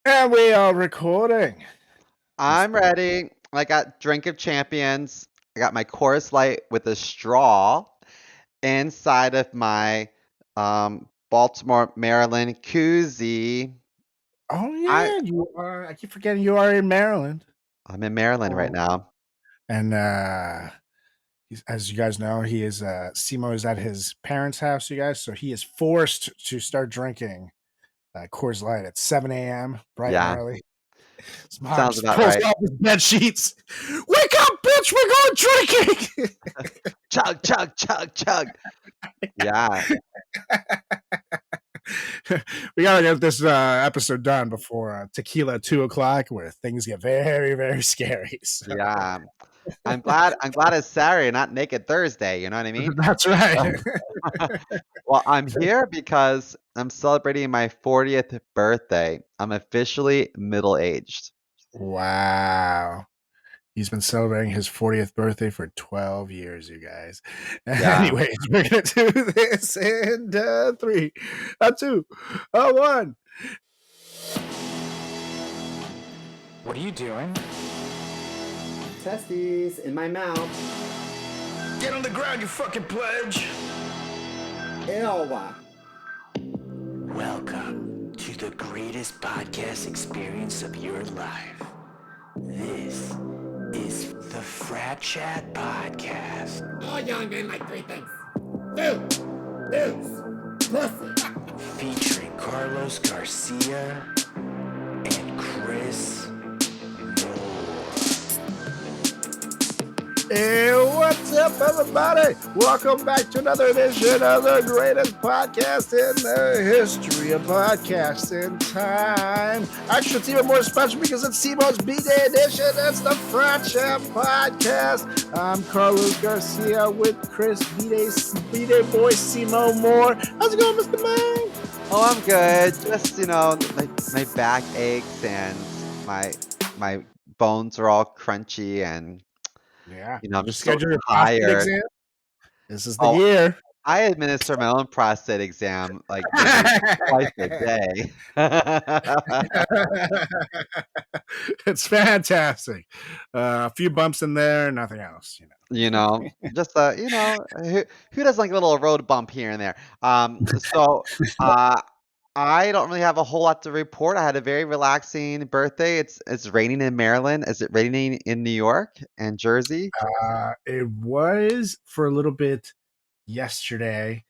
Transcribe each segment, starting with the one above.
And we are recording. I'm ready. I got Drink of Champions. I got my Coors Light with a straw inside of my Baltimore, Maryland koozie. Oh I yeah, you are. I keep forgetting you are in Maryland. I'm in Maryland right Oh. now. And as you guys know, he is Simo is at his parents' house, you guys. So he is forced to start drinking Coors Light at 7 a.m. bright and Yeah, early. His mom sounds just about pulls right. off his bed sheets. Wake up, bitch! We're going drinking. Chug, chug, chug, chug. Yeah, We gotta get this episode done before tequila 2 o'clock, where things get very, very scary. So yeah. I'm glad it's Saturday, not Naked Thursday. You know what I mean? that's right. Well, I'm here because I'm celebrating my 40th birthday. I'm officially middle-aged. Wow. He's been celebrating his 40th birthday for 12 years, you guys. Yeah. Anyways, we're going to do this in three, two, one. What are you doing? Testes in my mouth. Get on the ground, you fucking pledge! Ew. Welcome to the greatest podcast experience of your life. This is the FratChat Podcast. All young men like three things. Food, booze, pussy. Featuring Carlos Garcia and Chris Moore. Hey, what's up, everybody? Welcome back to another edition of the greatest podcast in the history of podcasting time. Actually, it's even more special because it's Simo's B-Day edition. It's the FratChat Podcast. I'm Carlos Garcia with Chris B-Day boy Simo Moore. How's it going, Mr. Man? Oh, I'm good. Just, my back aches and my bones are all crunchy and Yeah. I'm Just just so schedule your prostate tired. exam. This is the Oh, year. I administer my own prostate exam like maybe twice a day. It's fantastic. A few bumps in there, nothing else. You know, just who doesn't like a little road bump here and there? So uh I don't really have a whole lot to report. I had a very relaxing birthday. It's raining in Maryland. Is it raining in New York and Jersey? It was for a little bit yesterday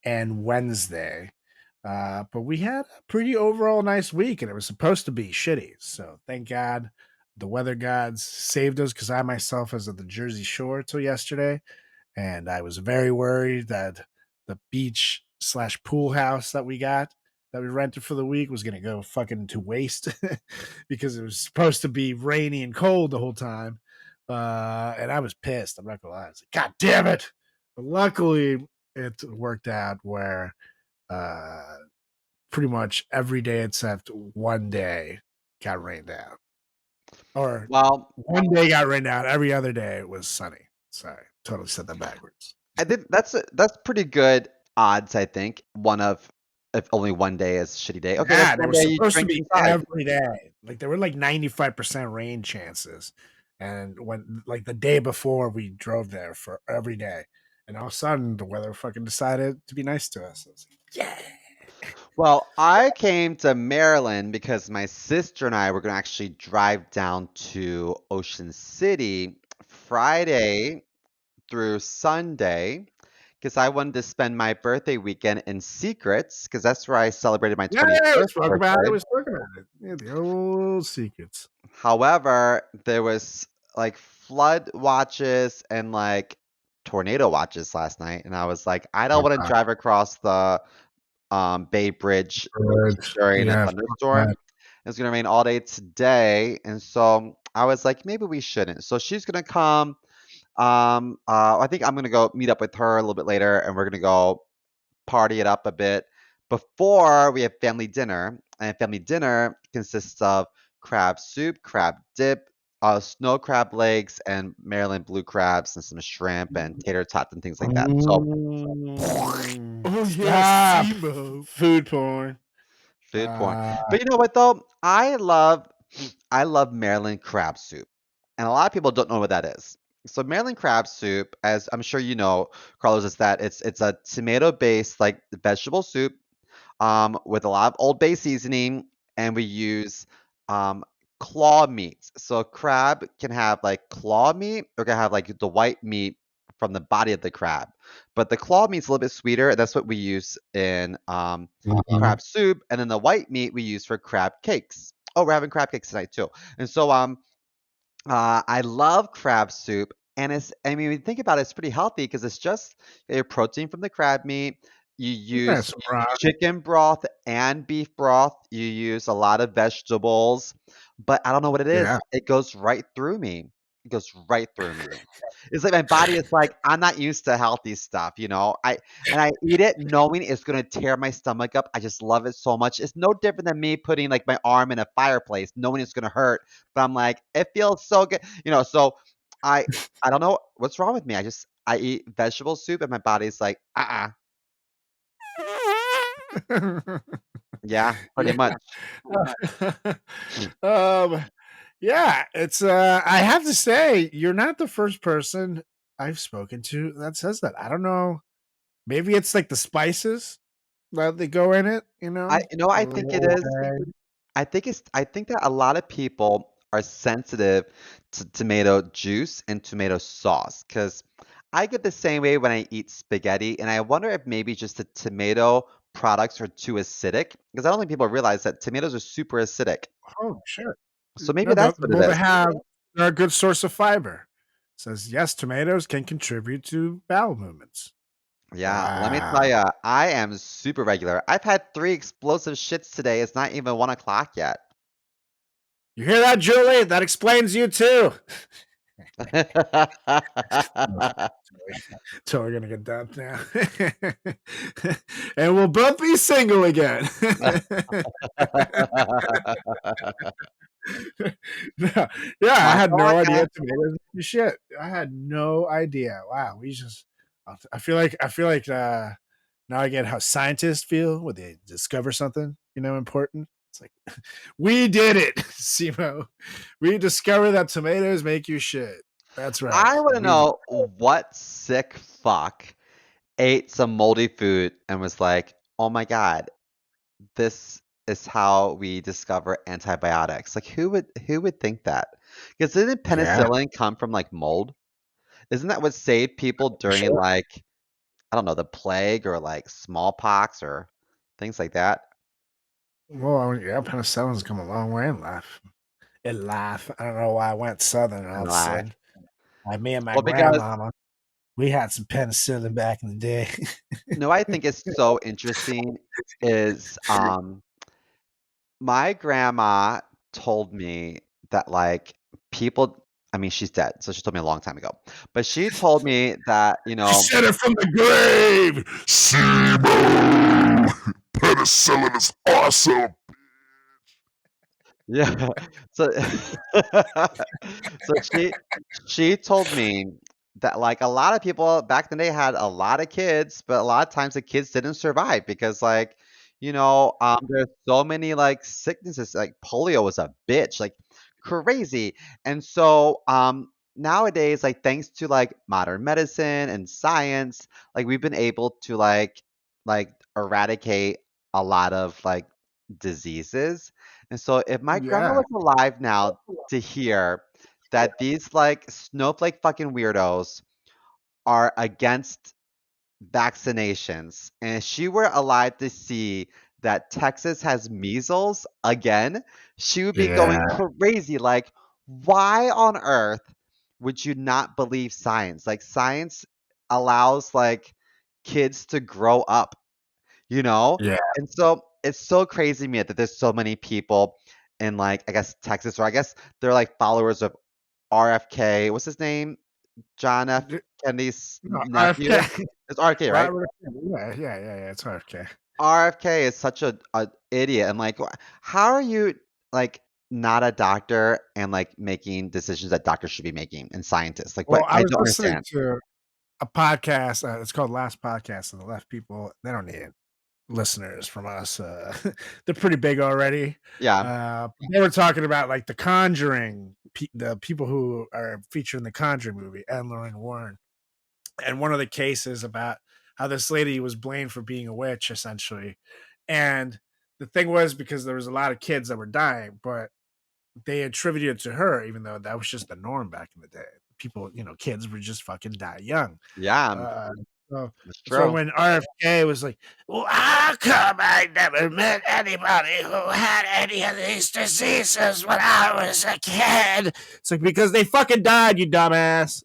and Wednesday, but we had a pretty overall nice week, and it was supposed to be shitty. So thank God the weather gods saved us, because I myself was at the Jersey Shore till yesterday, and I was very worried that the beach slash pool house that we rented for the week was gonna go fucking to waste because it was supposed to be rainy and cold the whole time. And I was pissed. I'm not gonna lie. I was like, God damn it! But luckily, it worked out where uh, pretty much every day except one day got rained out, or Well, one day got rained out. Every other day it was sunny. Sorry, totally said that backwards. I think that's pretty good odds, I think. One of if only one day is a shitty day. Okay, that's Yeah, and it one was day you supposed to drink be inside. every day. Like there were like 95% rain chances. And when like the day before we drove there for every day. And all of a sudden the weather fucking decided to be nice to us. I was like, yeah. Well, I came to Maryland because my sister and I were going to actually drive down to Ocean City Friday through Sunday because I wanted to spend my birthday weekend in Secrets because that's where I celebrated my Yeah, 21st let's talk about it. birthday. Let's talk about it. Yeah, the old secrets. However, there was like flood watches and like tornado watches last night, and I was like, I don't want to drive across the Bay Bridge during a Yeah, fuck thunderstorm. that. It's gonna rain all day today, and so I was like, maybe we shouldn't. So she's gonna come. I think I'm gonna go meet up with her a little bit later, and we're gonna go party it up a bit before we have family dinner. And family dinner consists of crab soup, crab dip, snow crab legs, and Maryland blue crabs, and some shrimp and tater tots and things like that. So Mm. Oh, Stop. Simo. Food porn. Good point. Uh, But you know what though? I love Maryland crab soup. And a lot of people don't know what that is. So Maryland crab soup, as I'm sure you know, Carlos, is that it's a tomato-based like vegetable soup with a lot of Old Bay seasoning, and we use um, claw meat. So crab can have like claw meat, or can have like the white meat from the body of the crab. But the claw meat's a little bit sweeter, and that's what we use in crab soup. And then the white meat we use for crab cakes. Oh, we're having crab cakes tonight too. And so I love crab soup, and I mean, when you think about it, it's pretty healthy because it's just your protein from the crab meat. You yeah, use some broth. chicken broth and beef broth. You use a lot of vegetables, but I don't know what it Yeah. is. It goes right through me. It goes right through me. It's like my body is like, I'm not used to healthy stuff, you know. I eat it knowing it's gonna tear my stomach up. I just love it so much. It's no different than me putting like my arm in a fireplace, knowing it's gonna hurt. But I'm like, it feels so good, you know. So I I don't know what's wrong with me. I eat vegetable soup and my body's like, yeah, pretty Yeah. much. um, yeah, it's I have to say, you're not the first person I've spoken to that says that. I don't know. Maybe it's like the spices that they go in it, you know? I The think it Old is. Bay. I think that a lot of people are sensitive to tomato juice and tomato sauce because I get the same way when I eat spaghetti, and I wonder if maybe just the tomato products are too acidic because I don't think people realize that tomatoes are super acidic. Oh, shit. So maybe No, that's what it well, is. they're a good source of fiber. Says yes, tomatoes can contribute to bowel movements. Yeah, let me tell Wow. you, I am super regular. I've had 3 explosive shits today. It's not even 1 o'clock yet. You hear that, Julie? That explains you too. So we're gonna get done now. And we'll both be single again. No, yeah, I That's had all I no idea got. tomatoes do shit. I had no idea. Wow, we just I feel like now I get how scientists feel when they discover something, important. It's like we did it, Simo. We discovered that tomatoes make you shit. That's right. I want to We did. know what sick fuck ate some moldy food and was like, "Oh my god, this is how we discover antibiotics." Like who would think that? Because didn't Yeah, penicillin come from like mold? Isn't that what saved people for during sure. like I don't know, the plague or like smallpox or things like that? Well, yeah, penicillin's come a long way in life. In life, I don't know why I went southern all And of a like, sudden. Like me and my well, because grandmama, we had some penicillin back in the day. no, I think it's so interesting is my grandma told me that like people I mean she's dead, so she told me a long time ago. But she told me that, She said it from the grave. Simo, penicillin is awesome. yeah. So so she told me that like a lot of people back then they had a lot of kids, but a lot of times the kids didn't survive because like, there's so many like sicknesses, like polio was a bitch, like crazy. And so nowadays, like thanks to like modern medicine and science, like we've been able to like eradicate a lot of like diseases. And so if my grandma Yeah, was alive now to hear that these like snowflake fucking weirdos are against vaccinations, and if she were alive to see that Texas has measles again, she would be going yeah, crazy. Like, why on earth would you not believe science? Like, science allows like kids to grow up, you know? yeah. And so it's so crazy to me that there's so many people in like I guess Texas, or I guess they're like followers of RFK. What's his name? John F. Kennedy's No, nephew. RFK. It's RFK, right? Robert. Yeah. It's RFK. RFK is such a idiot. And like, how are you like not a doctor and like making decisions that doctors should be making and scientists? Like, Well, what? I I was don't listening understand. to a podcast. It's called Last Podcast, and the left people they don't need it. listeners from us. They're pretty big already. Yeah. They were talking about like the Conjuring, the people who are featured in the Conjuring movie, Ed, Lorraine Warren, and one of the cases about how this lady was blamed for being a witch, essentially. And the thing was because there was a lot of kids that were dying, but they attributed it to her, even though that was just the norm back in the day. People, kids would just fucking die young. Yeah. So It's that's why true. when RFK was like, "Well, how come I never met anybody who had any of these diseases when I was a kid?" It's like, because they fucking died, you dumbass.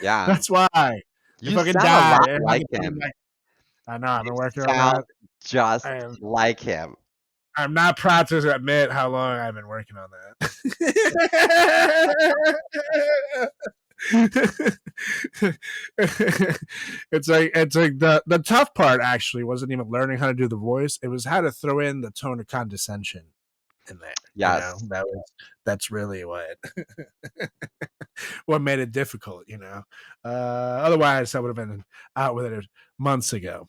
Yeah. That's why they You fucking sound a died. lot And like him. I know I've You been working on sound that. just I am. like him. I'm not proud to admit how long I've been working on that. it's like the tough part actually wasn't even learning how to do the voice. It was how to throw in the tone of condescension in there. Yes. That's really what made it difficult. Otherwise I would have been out with it months ago.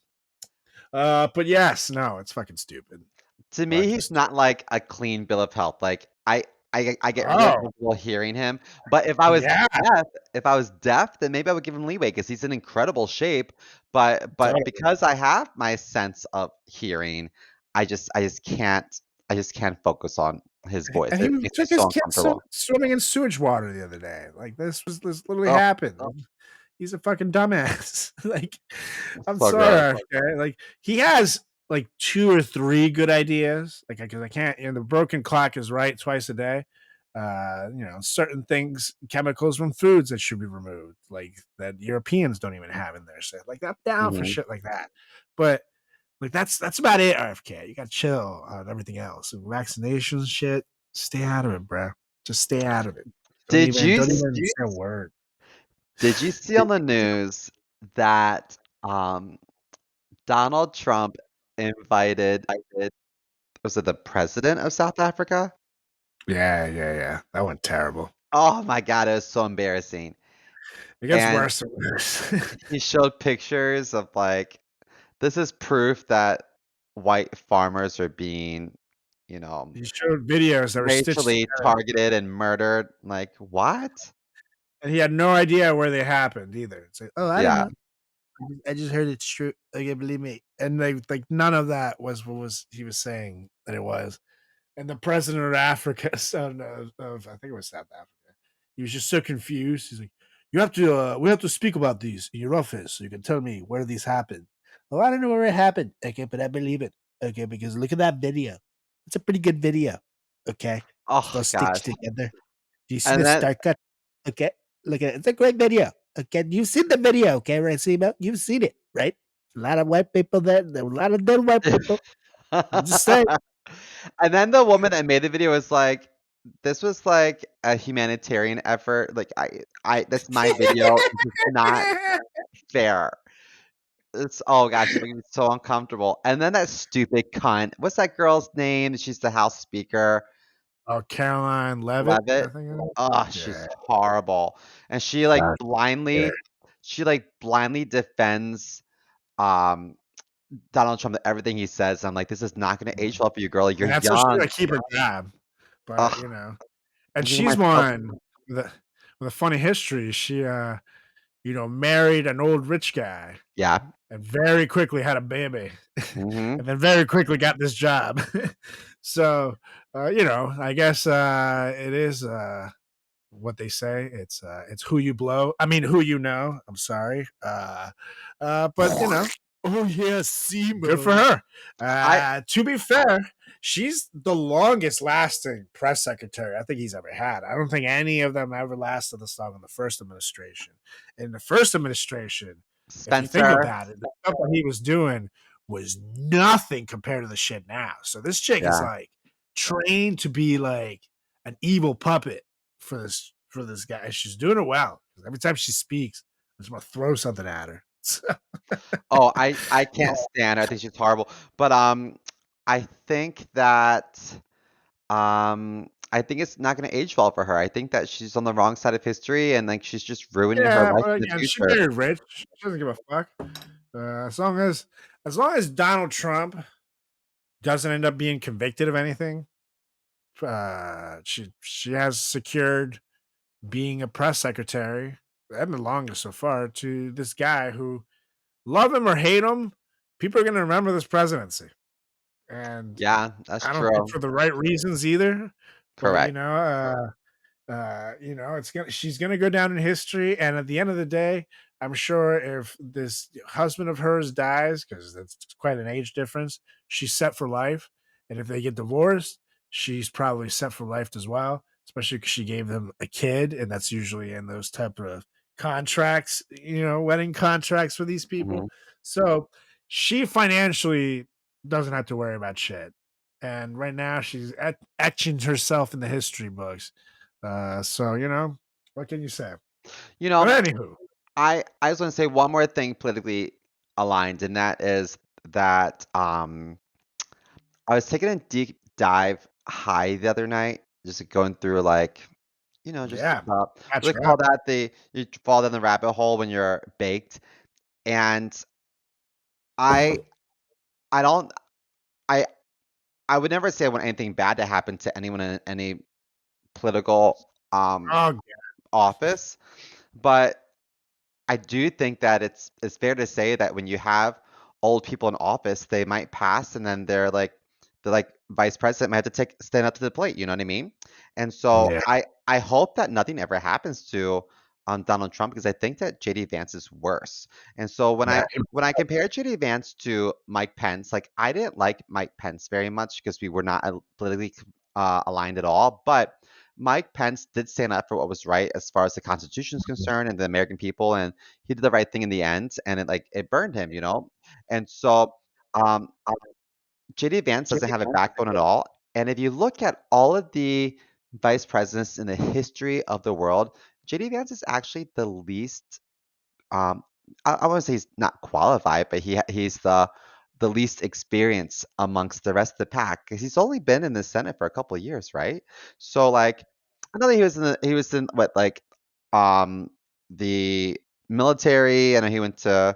But yes, no, it's fucking stupid. To me, Fucking he's stupid. not like a clean bill of health. Like I get really Oh uncomfortable hearing him. But yeah, if I was deaf, then maybe I would give him leeway because he's in incredible shape. But totally. because I have my sense of hearing, I just can't focus on his voice. And It he makes me took so his kids uncomfortable. swimming in sewage water the other day. Like this literally Oh, happened. He's a fucking dumbass. Like, I'm so gross. sorry. Okay? Like he has like 2 or 3 good ideas. Like because I can't. The broken clock is right twice a day. Certain things, chemicals from foods that should be removed, like that Europeans don't even have in their set. Like I'm down for Mhm. shit like that. But like that's about it, RFK. You got to chill on everything else. Vaccinations shit, stay out of it, bro. Just stay out of it. Don't Did even you don't s- even say a word. did you see on the news that Donald Trump invited was it the president of South Africa? Yeah. That went terrible. Oh my God, it was so embarrassing. It gets And worse and worse. he showed pictures of like, this is proof that white farmers are being, you know, He showed videos that were stitched racially together, targeted and murdered. Like, what? and he had no idea where they happened either. It's like, oh, I don't Yeah. know. I just heard it's true. I can't believe me. And like none of that was what was he was saying that it was. And the president of Africa, son of I think it was South Africa, he was just so confused. He's like, we have to speak about these in your office so you can tell me where these happened." "Oh, I don't know where it happened." "Okay, but I believe it." "Okay, because look at that video. It's a pretty good video." "Okay, it's Oh all stitched gosh. together. Do you see And the then star cut?" "Okay, look at it. It's a great video." "Okay, you've seen the video, okay, Racimo? You've seen it, right? A lot of white people there. There were a lot of dead white people. I'm just saying." and then the woman that made the video was like, this was like a humanitarian effort. Like I that's my video. This is not fair. It's oh gosh, it made me so uncomfortable. And then that stupid cunt. What's that girl's name? She's the House Speaker. Oh, Caroline Levitt, I Levitt. think it is. Oh, she's Yeah. horrible. And Fuck her. she like blindly defends um Donald Trump everything he says. I'm like, this is not gonna age well for you, girl. You're And that's how she's young. gonna keep her job. But, Ugh, and I'm thinking to she's myself, one with a funny history. She, married an old rich guy yeah. and very quickly had a baby Hmm. and then very quickly got this job. So, I guess, it is, what they say. It's who you blow. I mean, who you know. I'm sorry. But Oh yeah, good for Simo. her. I To be fair, she's the longest lasting press secretary I think he's ever had. I don't think any of them ever lasted this long in the first administration. In the first administration, if you think Spencer. about it, the stuff that he was doing was nothing compared to the shit now. So this chick is Yeah. like trained to be like an evil puppet for this guy. She's doing it well. Every time she speaks, I just want to throw something at her. Oh, I can't stand her. I think she's horrible. But I think that I think it's not gonna age well for her. I think that she's on the wrong side of history and like she's just ruining her Yeah, life but in the again, she future. very rich. She doesn't give a fuck. As long as as long as Donald Trump doesn't end up being convicted of anything, she has secured being a press secretary and the longest so far to this guy who, love him or hate him, people are going to remember this presidency. And Yeah, that's I don't think true. for the right reasons either. But Correct. it's gonna she's gonna go down in history. And at the end of the day, I'm sure if this husband of hers dies, because that's quite an age difference, she's set for life. And if they get divorced, she's probably set for life as well, especially because she gave them a kid, and that's usually in those type of contracts, wedding contracts for these people. Mhm. So she financially doesn't have to worry about shit. And right now she's etching herself in the history books. So what can you say? You But know, anywho, I just want to say one more thing politically aligned, and that is that I was taking a deep dive high the other night, just going through like, just yeah, what catch they her call up. that you fall down the rabbit hole when you're baked. And I I don't I I would never say I want anything bad to happen to anyone in any political Oh, office, but I do think that it's fair to say that when you have old people in office, they might pass and then they're like vice president might have to stand up to the plate, you know what I mean? And so yeah, I hope that nothing ever happens to Donald Trump because I think that JD Vance is worse. And so when yeah, I compare JD Vance to Mike Pence, like I didn't like Mike Pence very much because we were not politically aligned at all, but Mike Pence did stand up for what was right as far as the Constitution is concerned and the American people, and he did the right thing in the end, and it burned him, you know. And so, JD Vance doesn't have a backbone at all. And if you look at all of the vice presidents in the history of the world, JD Vance is actually the least um, I wouldn't say he's not qualified, but he's the least experienced amongst the rest of the pack because he's only been in the Senate for a couple of years, right? So like, I know that he was in what like um the military. I know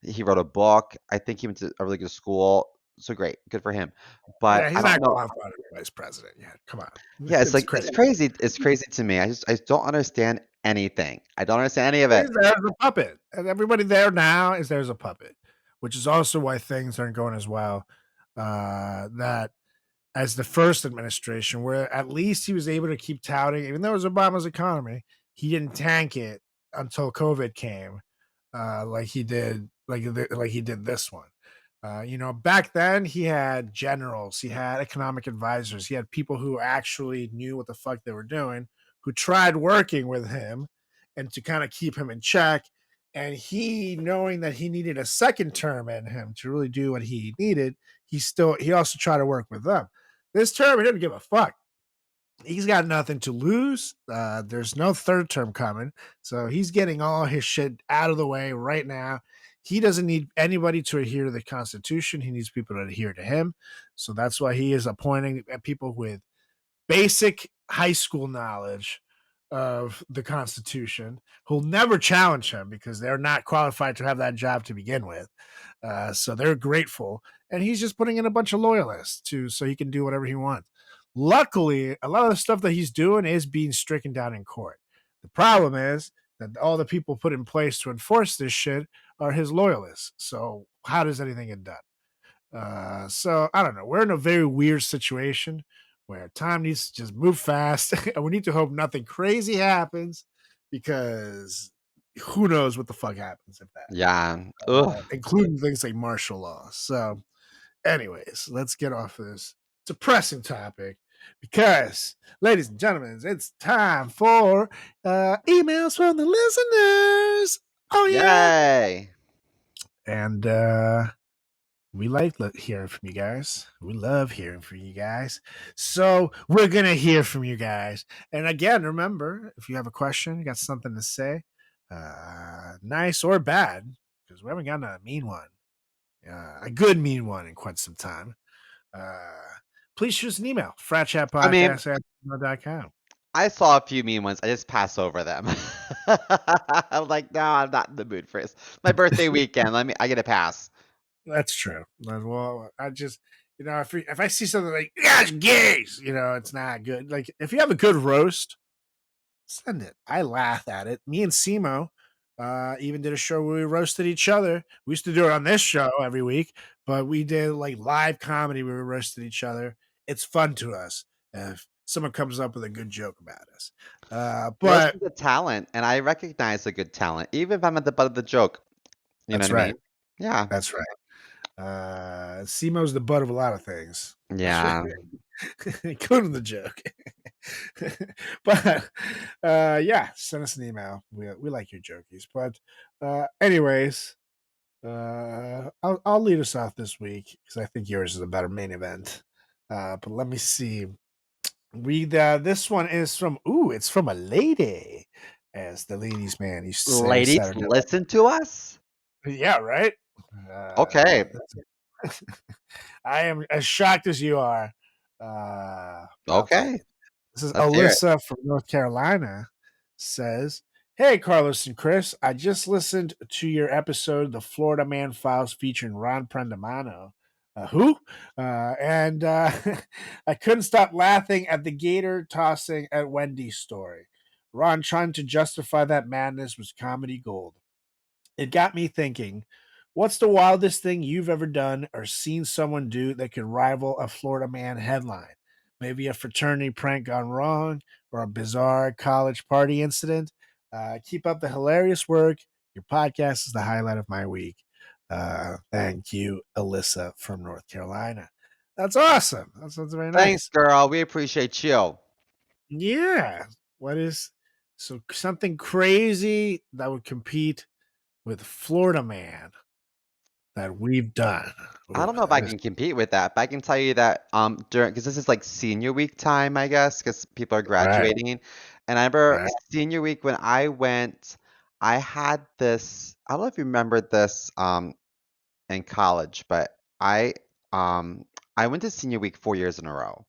he wrote a book. I think he went to a really good school. So great, good for him. But yeah. I He's don't not know. qualified to be vice president yet. Come on, Yeah, it's it's like it's crazy. crazy. It's crazy to me. I just don't understand anything. I don't understand any of He's it. there as a puppet, and everybody there now is there as a puppet, which is also why things aren't going as well. That as the first administration, where at least he was able to keep touting, even though it was Obama's economy, he didn't tank it until COVID came, like he did, like he did this one. Back then he had generals, he had economic advisors, he had people who actually knew what the fuck they were doing, who tried working with him and to kind of keep him in check. And he, knowing that he needed a second term in him to really do what he needed, he also tried to work with them. This term, he didn't give a fuck. He's got nothing to lose. There's no third term coming. So he's getting all his shit out of the way right now. He doesn't need anybody to adhere to the Constitution. He needs people to adhere to him. So that's why he is appointing people with basic high school knowledge of the Constitution who'll never challenge him because they're not qualified to have that job to begin with. So they're grateful, and he's just putting in a bunch of loyalists so he can do whatever he wants. Luckily, a lot of the stuff that he's doing is being stricken down in court. The problem is that all the people put in place to enforce this shit are his loyalists. So how does anything get done? So I don't know. We're in a very weird situation where time needs to just move fast, and we need to hope nothing crazy happens because who knows what the fuck happens if that, Yeah. Ugh. including things like martial law. So, anyways, let's get off of this depressing topic because, ladies and gentlemen, it's time for emails from the listeners. Oh yeah, Yay. and we like hearing from you guys. We love hearing from you guys. So we're going to hear from you guys. And again, remember, if you have a question, you got something to say, nice or bad, because we haven't gotten a mean one, a good mean one in quite some time, please shoot us an email, I mean, fratchatpodcast@gmail.com. I saw a few mean ones. I just pass over them. I'm like, no, I'm not in the mood for this. My birthday weekend. I get a pass. That's true. Well, I just if I see something like yes, gays, it's not good. Like if you have a good roast, send it. I laugh at it. Me and Simo even did a show where we roasted each other. We used to do it on this show every week, but we did like live comedy where we roasted each other. It's fun to us if someone comes up with a good joke about us. But Roasting's a talent, and I recognize a good talent, even if I'm at the butt of the joke. You know that's what I right. mean? Yeah. That's right. Simo's the butt of a lot of things. Yeah. Including the joke. But yeah, send us an email. We like your jokies. But anyways, I'll lead us off this week because I think yours is a better main event. But let me see. This one is from it's from a lady, as the ladies man used to say Ladies, Saturday listen to us. night. Yeah, right. Okay. I am as shocked as you are. I'll take Okay. it. This is Let's hear it. Alyssa from North Carolina says, "Hey, Carlos and Chris, I just listened to your episode, The Florida Man Files, featuring Ron Prendamano. Who? And I couldn't stop laughing at the gator tossing at Wendy's story. Ron trying to justify that madness was comedy gold. It got me thinking, what's the wildest thing you've ever done or seen someone do that could rival a Florida Man headline? Maybe a fraternity prank gone wrong or a bizarre college party incident. Keep up the hilarious work. Your podcast is the highlight of my week. Thank you, Alyssa from North Carolina. That's awesome. That sounds very Thanks, nice. girl. We appreciate you. Yeah. What is something crazy that would compete with Florida Man that we've done? I Ooh, don't know if that I is can compete with that, but I can tell you that during because this is like senior week time, I guess, because people are right, graduating. And I remember right. senior week when I went, I had this. I don't know if you remember this in college, but um I went to senior week 4 years in a row.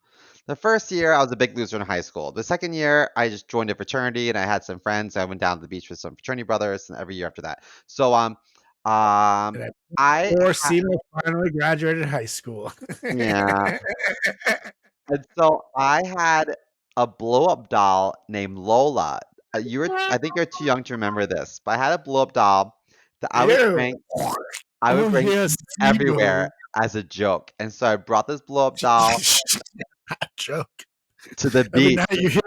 The first year I was a big loser in high school. The second year I just joined a fraternity and I had some friends. I went down to the beach with some fraternity brothers, and every year after that. So um And I before had Simo finally graduated high school. yeah. And so I had a blow up doll named Lola. I think you're too young to remember this, but I had a blow up doll that Ew. I would Oh, bring yes, everywhere Simo. as a joke. And so I brought this blow up doll Joke. to the Every beach. night you hear,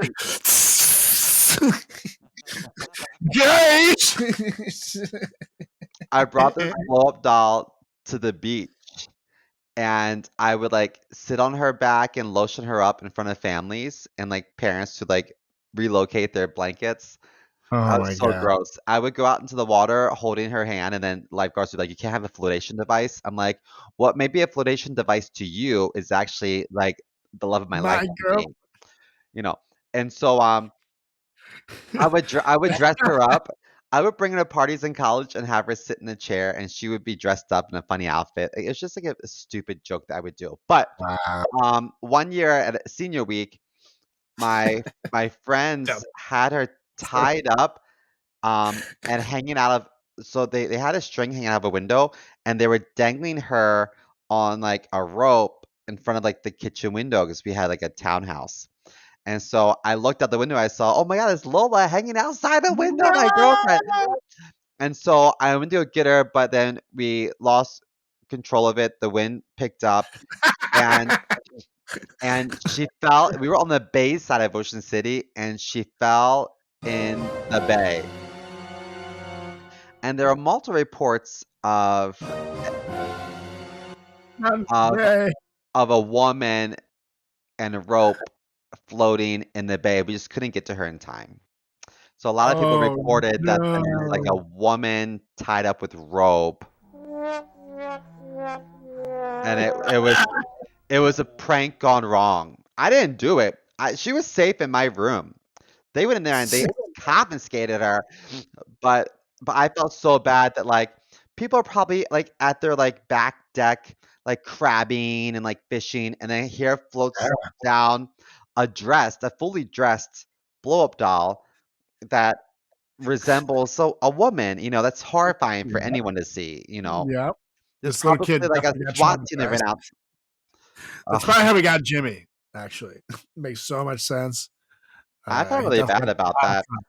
guys. I brought this blow up doll to the beach and I would like sit on her back and lotion her up in front of families and like parents to like relocate their blankets. Oh That my was so god. gross. I would go out into the water holding her hand, and then lifeguards would be like, "You can't have a flotation device." I'm like, "What may be a flotation device to you is actually like the love of my life My to girl. me." You know? And so, I would dress her up. I would bring her to parties in college and have her sit in a chair, and she would be dressed up in a funny outfit. It's just like a stupid joke that I would do. But, Wow. one year at senior week, my my Dumb. friends had her tied up and hanging out of so they had a string hanging out of a window and they were dangling her on like a rope in front of like the kitchen window because we had like a townhouse. And so I looked out the window, I saw, oh my god, it's Lola hanging outside the window, my girlfriend. No! And so I went to go get her, but then we lost control of it. The wind picked up and she fell. We were on the bay side of Ocean City and she fell in the bay. And there are multiple reports Not of today. a woman and a rope floating in the bay. We just couldn't get to her in time. So a lot of people Oh reported that there was like a no. woman tied up with rope, and it was a prank gone wrong. I didn't do it. She was safe in my room. They went in there and they confiscated her. But I felt so bad that like people are probably like at their like back deck like crabbing and like fishing and then here floats down a fully dressed blow up doll that resembles so a woman, that's horrifying for Yep. anyone to see. Yep. There's This little kid probably like a definitely got SWAT team that traumatized. ran out. That's Ugh, probably how we got Jimmy. Actually, makes so much sense. I felt He really definitely bad had about a lot of that.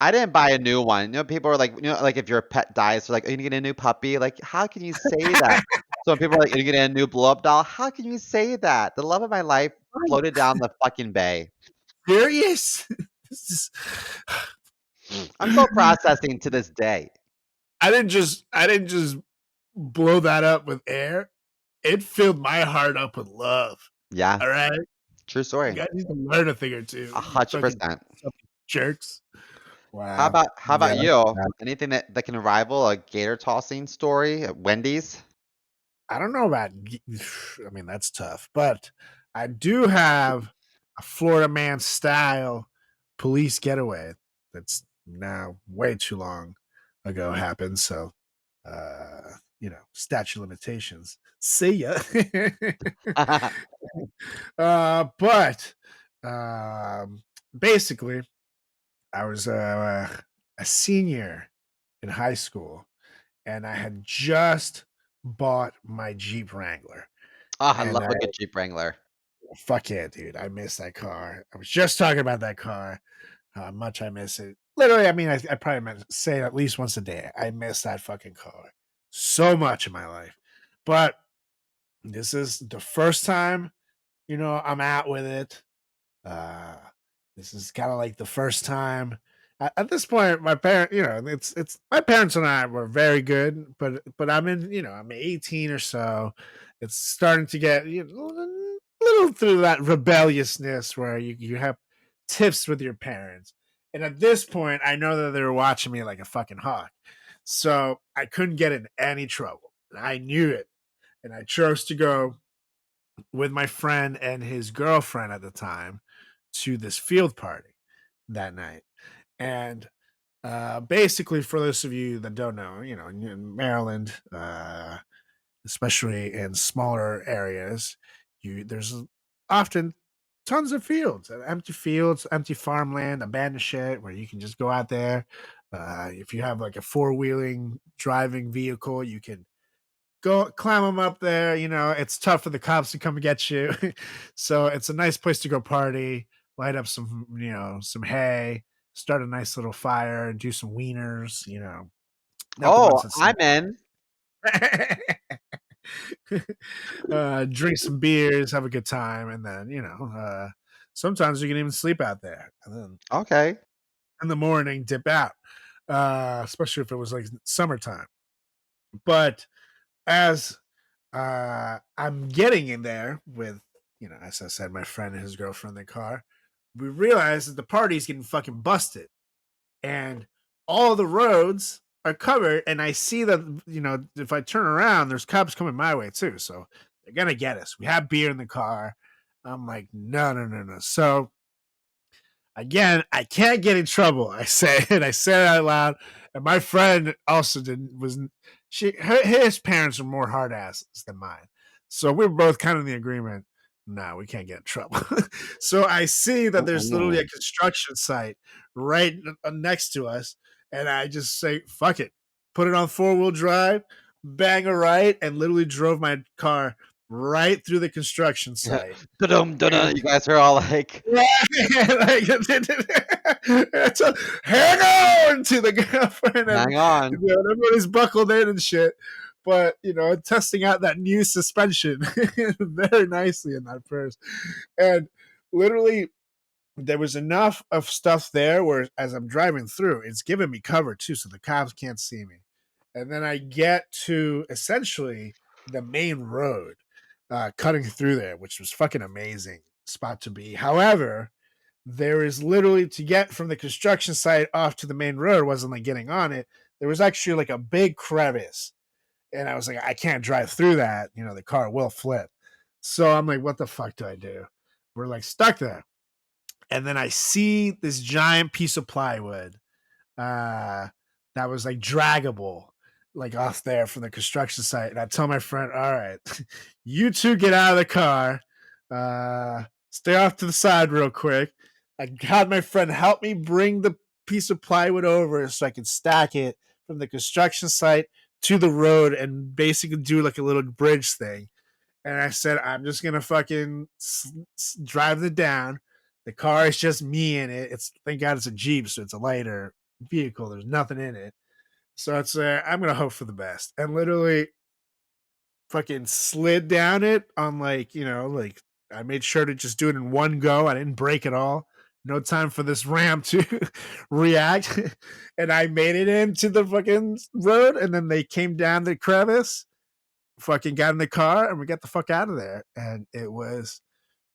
I didn't buy a new one. People are like, like if your pet dies, they're like, "Are you gonna get a new puppy?" Like, how can you say that? So when people are like, "Are you getting a new blow up doll?" How can you say that? The love of my life trauma. floated down the fucking bay. Serious? This is- I'm still processing to this day. I didn't just blow that up with air. It filled my heart up with love. Yeah, All right, true you story. guys need to learn a thing or two. You fucking 100%. jerks. How Wow. about how Yeah. about you? Anything that can rival a gator tossing story at Wendy's? I don't know about. I mean, that's tough, but I do have a Florida man style police getaway that's now way too long ago happened. So, statute limitations. See ya. But basically, I was a senior in high school, and I had just bought my Jeep Wrangler. Oh, I And love a good Jeep Wrangler. fuck yeah, dude. I miss that car. I was just talking about that car. How much I miss it. Literally, I mean, I probably meant to say it at least once a day. I miss that fucking car so much in my life. But this is the first time, I'm out with it. Uh, this is kind of like the first time. At this point, my parent, it's my parents and I were very good, but I'm 18 or so. It's starting to get little through that rebelliousness where you have tiffs with your parents, and at this point, I know that they were watching me like a fucking hawk, so I couldn't get in any trouble. I knew it, and I chose to go with my friend and his girlfriend at the time to this field party that night. And basically, for those of you that don't know, in Maryland, especially in smaller areas, there's often tons of fields, empty farmland, abandoned shit where you can just go out there. If you have like a four-wheeling driving vehicle, you can go climb them up there. It's tough for the cops to come and get you. So it's a nice place to go party, light up some hay, start a nice little fire, and do some wieners, nothing Oh, much that's I'm in. drink some beers, have a good time, and then, sometimes you can even sleep out there. And then Okay. in the morning, dip out. Especially if it was like summertime. But as I'm getting in there with, as I said, my friend and his girlfriend in the car, we realize that the party's getting fucking busted, and all the roads are covered. And I see that, if I turn around, there's cops coming my way too. So they're gonna get us. We have beer in the car. I'm like, no, no, no, no. So again, I can't get in trouble. I say it. I said it out loud. And my friend also didn't. His parents are more hard asses than mine. So we were both kind of in the agreement. No, we can't get in trouble. So I see that there's literally a Mm-mm. construction site right next to us, and I just say, "Fuck it," put it on 4-wheel drive, bang a right, and literally drove my car right through the construction site. Dun-dum, And dun-dum. You guys are all like, right, like, so, hang on to the girlfriend, and hang on. everybody's buckled in and shit. But testing out that new suspension very nicely in that first, and literally there was enough of stuff there where as I'm driving through, it's giving me cover too, so the cops can't see me. And then I get to essentially the main road, cutting through there, which was fucking amazing spot to be. However, there is literally to get from the construction site off to the main road wasn't like getting on it. There was actually like a big crevice, and I was like, I can't drive through that. The car will flip. So I'm like, what the fuck do I do? We're like stuck there, and then I see this giant piece of plywood uh, that was like draggable, like off there from the construction site. And I tell my friend, all right, you two get out of the car, stay off to the side real quick. I had my friend help me bring the piece of plywood over so I can stack it from the construction site to the road and basically do like a little bridge thing. And I said, I'm just gonna fucking drive it down. The car is just me in it. It's thank God it's a Jeep, so it's a lighter vehicle. There's nothing in it, so it's I'm gonna hope for the best. And literally, fucking slid down it on like I made sure to just do it in one go. I didn't break at all. No time for this ramp to react. And I made it into the fucking road, and then they came down the crevice, fucking got in the car, and we got the fuck out of there. And it was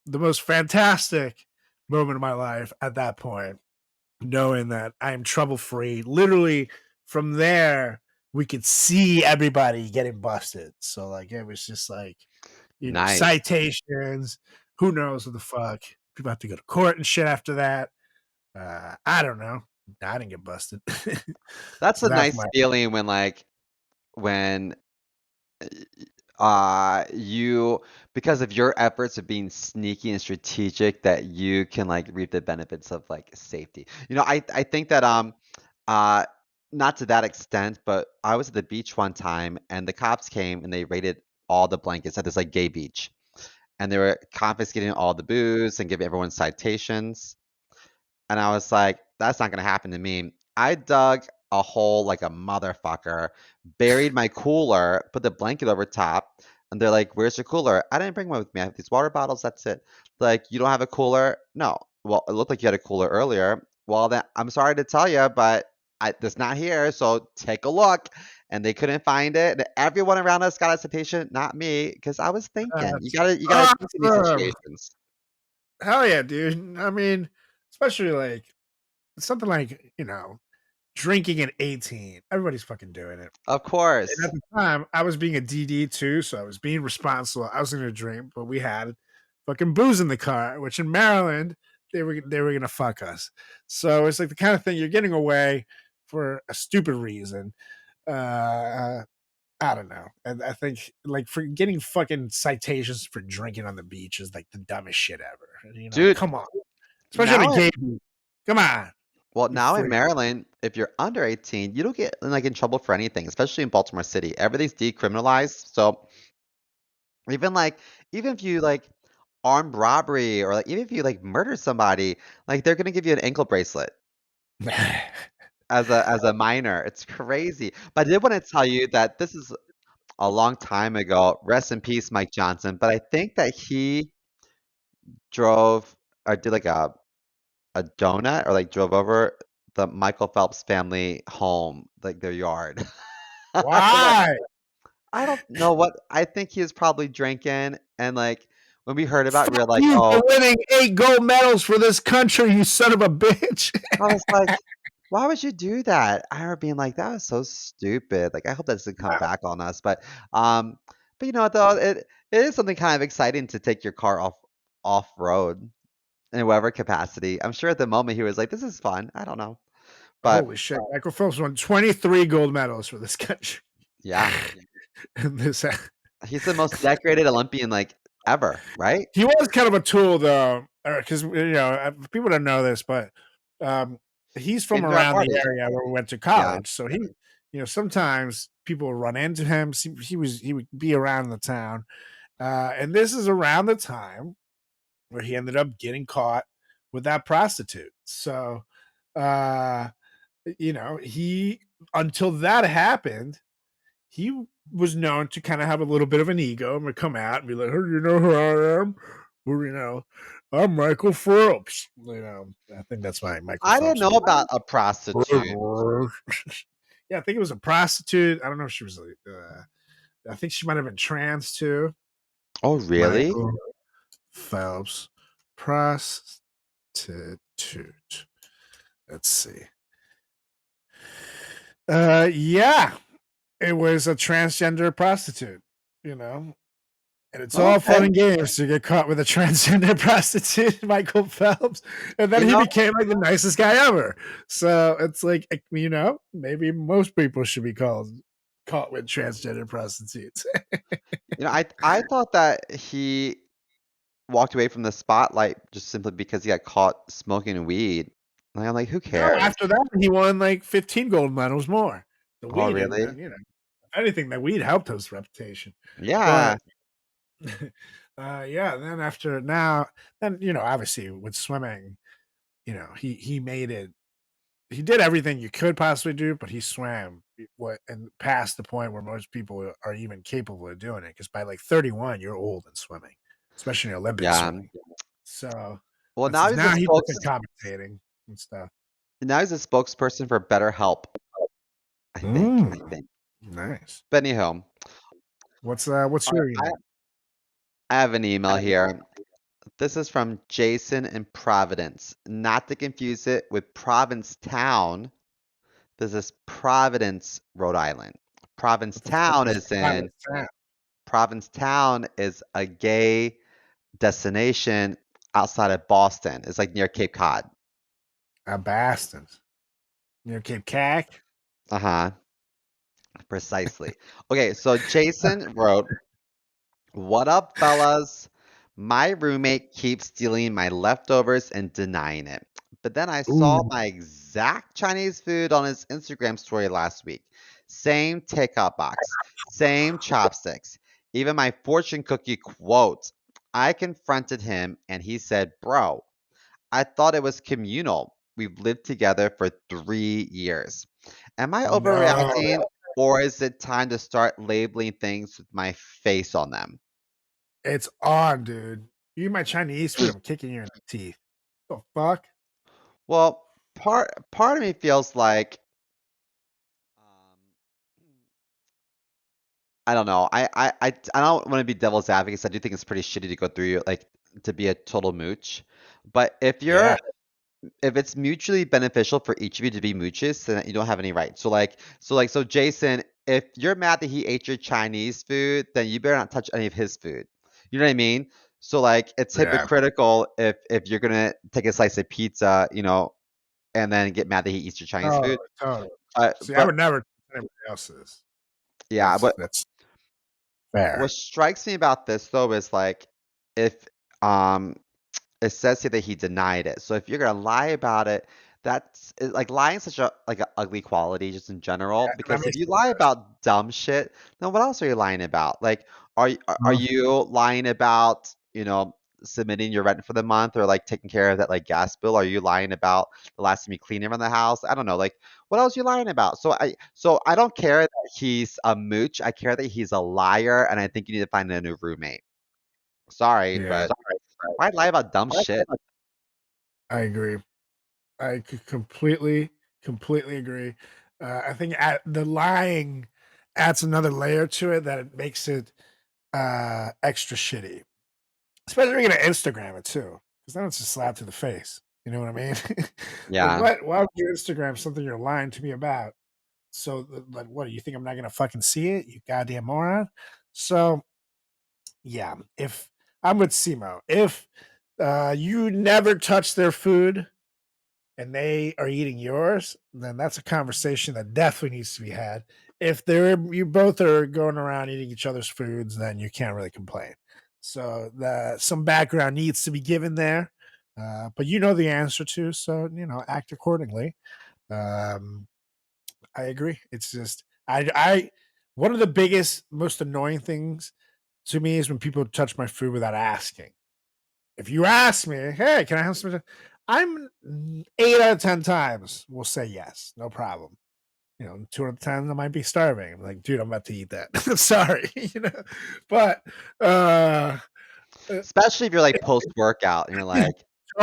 the most fantastic moment of my life at that point, knowing that I am trouble free. Literally, from there, we could see everybody getting busted. So, like, it was just like, Nice. citations. Who knows what the fuck? People have to go to court and shit after that. I don't know. I didn't get busted. That's So a that's nice my feeling when you because of your efforts of being sneaky and strategic that you can like reap the benefits of like safety. I think that uh not to that extent, but I was at the beach one time and the cops came and they raided all the blankets at this like gay beach. And they were confiscating all the booze and giving everyone citations. And I was like, that's not gonna happen to me. I dug a hole like a motherfucker, buried my cooler, put the blanket over top, and they're like, "Where's your cooler?" I didn't bring one with me. I have these water bottles. That's it. Like, you don't have a cooler? No. Well, it looked like you had a cooler earlier. Well, then I'm sorry to tell you, but it's not here. So take a look. And they couldn't find it. And everyone around us got a citation, not me, because I was thinking. You that's gotta think in these awesome. situations. Hell yeah, dude. I mean, especially like something like, drinking at 18. Everybody's fucking doing it. Of And course. at the time, I was being a DD too, so I was being responsible. I was going to drink, but we had fucking booze in the car, which in Maryland they were going to fuck us. So it's like the kind of thing you're getting away for a stupid reason. Uh, I don't know. And I think like for getting fucking citations for drinking on the beach is like the dumbest shit ever. Dude, Come on, especially on a now gay beach. Come on, well, you now in freak. Maryland, if you're under 18, you don't get like in trouble for anything, especially in Baltimore City. Everything's decriminalized. So even like even if you like armed robbery or like even if you like murder somebody, like they're gonna give you an ankle bracelet as a minor. It's crazy. But I did want to tell you that this is a long time ago. Rest in peace, Mike Johnson. But I think that he drove or did like a donut or like drove over the Michael Phelps family home, like their yard. Like, Why? I don't know what I think he was probably drinking and like when we heard about it, we Fuck were like, you for "Oh," winning 8 gold medals for this country, you son of a bitch. I was like, "Why would you do that?" I remember being like, "That was so stupid." Like, I hope that doesn't come back on us. Um, but you know what though, it is something kind of exciting to take your car off road in whatever capacity. I'm sure at the moment he was like, "This is fun." I don't know, but Holy shit. Michael Phelps won 23 gold medals for this country. yeah. And this He's the most decorated Olympian like ever, right? he was kind of a tool though, because people don't know this, but he's from Came to our around the party. area where we went to Yeah. college. So he, sometimes people would run into him. He would be around the town. And this is around the time where he ended up getting caught with that prostitute. So uh he until that happened, he was known to kind of have a little bit of an ego and would come out and be like, "Hey, you know who I am? Well, I'm Michael Phelps." I think that's why Michael I didn't Phelps. know about a prostitute. Yeah, I think it was a prostitute. I don't know if she was like, I think she might have been trans too. Oh, really? Michael Phelps, prostitute. Let's see. Yeah, it was a transgender prostitute, and it's all Okay. fun and games to get caught with a transgender prostitute, Michael Phelps, and then You he know, became like the nicest guy ever. So it's like, maybe most people should be caught with transgender prostitutes. I thought that he walked away from the spotlight just simply because he got caught smoking weed. Like, I'm like, who No, cares? after that he won like 15 gold medals more. The Oh, weed, and really? then If anything, that weed helped his reputation. Yeah. But yeah, and then after now, then obviously with swimming, he made it. He did everything you could possibly do, but he swam what and past the point where most people are even capable of doing it. Because by like 31, you're old in swimming, especially in Olympic Yeah. swimming. So Well, that's now he's a now he's just spokes been commentating and stuff. now he's a spokesperson for BetterHelp, I think. Nice. But anyhow, What's all your right, email? I have an email here. This is from Jason in Providence. Not to confuse it with Provincetown. This is Providence, Rhode Island. What the fuck Provincetown is is private in sound? Provincetown is a gay destination outside of Boston. It's like near Cape Cod. Boston near Cape Cac. Uh-huh. Precisely. Okay, so Jason wrote, "What up, fellas? My roommate keeps stealing my leftovers and denying it. But then I saw Ooh, my exact Chinese food on his Instagram story last week. Same takeout box, same chopsticks, even my fortune cookie quote. I confronted him and he said, Bro, I thought it was communal. We've lived together for 3 years. Am I no, overreacting or is it time to start labeling things with my face on them?" it's on, dude. You eat my Chinese food, I'm kicking you in the teeth. The fuck? Well, part of me feels like um, I don't know. I don't want to be devil's advocate 'cause I do think it's pretty shitty to go through like to be a total mooch. But Yeah, if it's mutually beneficial for each of you to be mooches, then you don't have any right. So Jason, if you're mad that he ate your Chinese food, then you better not touch any of his food. You know what I mean? So like it's yeah. hypocritical if you're gonna take a slice of pizza, and then get mad that he eats your Chinese Totally, food. totally. See, I But would never touch anybody else's. yeah, That's what fair. strikes me about this though is like if um it says here that he denied it. So if you're gonna lie about it, like lying is such a like an ugly quality just in general. Yeah, and that Because if makes you it lie worse. about dumb shit, then what else are you lying about? Like, are Mhm. you lying about submitting your rent for the month or like taking care of that like gas bill? Are you lying about the last time you cleaned around the house? I don't know. Like, what else are you lying about? So I don't care that he's a mooch. I care that he's a liar, and I think you need to find a new roommate. Sorry, Yeah, but why lie about dumb shit? I agree. I could completely agree. I think the lying adds another layer to it that it makes it extra shitty. Especially if you're gonna Instagram it too, because then it's a slap to the face. You know what I mean? Like, Yeah. what? Why would you Instagram something you're lying to me about? So, like, what do you think I'm not gonna fucking see it? You goddamn moron. So, yeah, if I'm with Simo, if you never touch their food and they are eating yours, then that's a conversation that definitely needs to be had. If you both are going around eating each other's foods, then you can't really complain. So some background needs to be given there, but you know the answer to, so act accordingly. Um, I agree. It's just I one of the biggest, most annoying things to me is when people touch my food without asking. If you ask me, hey, can I have some? I'm 8 out of 10 times will say yes, no problem. 2 out of 10 I might be starving. I'm like, dude, I'm about to eat that. Sorry, but uh, uh, Especially if you're like post-workout and you're like,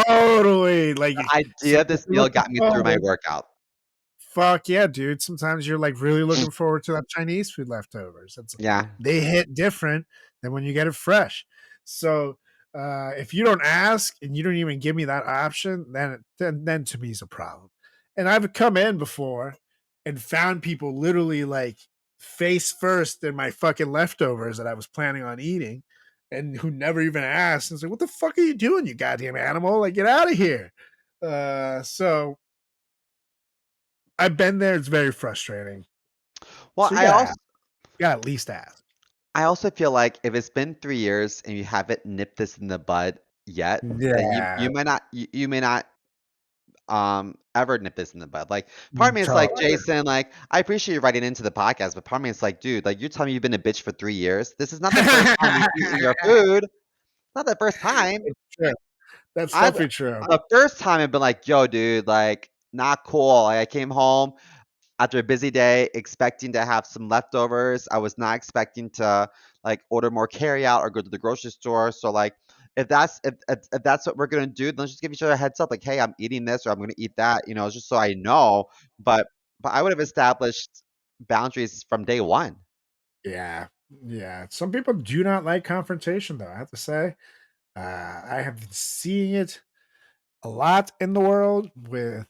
totally like "The idea of something this you're meal looking got me through my forward. workout." Fuck yeah, dude. Sometimes you're like really looking forward to that Chinese food leftovers. Yeah. They hit different than when you get it fresh. So if you don't ask and you don't even give me that option, then to me is a problem. And I've come in before and found people literally like face first in my fucking leftovers that I was planning on eating and who never even asked and say, what the fuck are you doing, you goddamn animal? Like, get out of here. So I've been there. It's very frustrating. Well, So you gotta at least ask. I also feel like if it's been 3 years and you haven't nipped this in the bud yet, then Yeah. you may not ever nip this in the bud. Like, part of me is like, Totally. Jason, like, I appreciate you writing into the podcast, but part of me is like, dude, like, you're telling me you've been a bitch for 3 years. This is not the first time we've eaten your food. Not the first time. It's true. That's I've definitely true. The first time I've been like, yo, dude, like, not cool. Like, I came home after a busy day, expecting to have some leftovers. I was not expecting to like order more carry out or go to the grocery store. So like if that's what we're gonna do, then let's just give each other a heads up, like, hey, I'm eating this or I'm gonna eat that, just so I know. But I would have established boundaries from day one. Yeah. Yeah. Some people do not like confrontation, though, I have to say. I have been seeing it a lot in the world with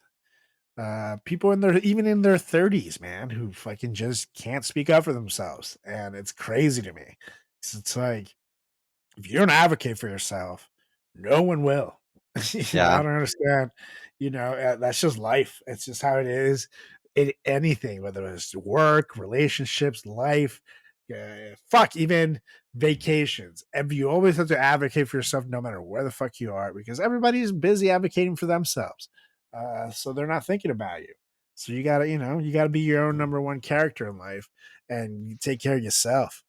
people even in their 30s, man, who fucking just can't speak up for themselves. And it's crazy to me. It's like, if you don't advocate for yourself, no one will. I Yeah. don't understand. That's just life. It's just how it is. Anything, whether it's work, relationships, life, fuck, even vacations. And you always have to advocate for yourself, no matter where the fuck you are, because everybody's busy advocating for themselves. So they're not thinking about you. So you gotta be your own number one character in life, and you take care of yourself.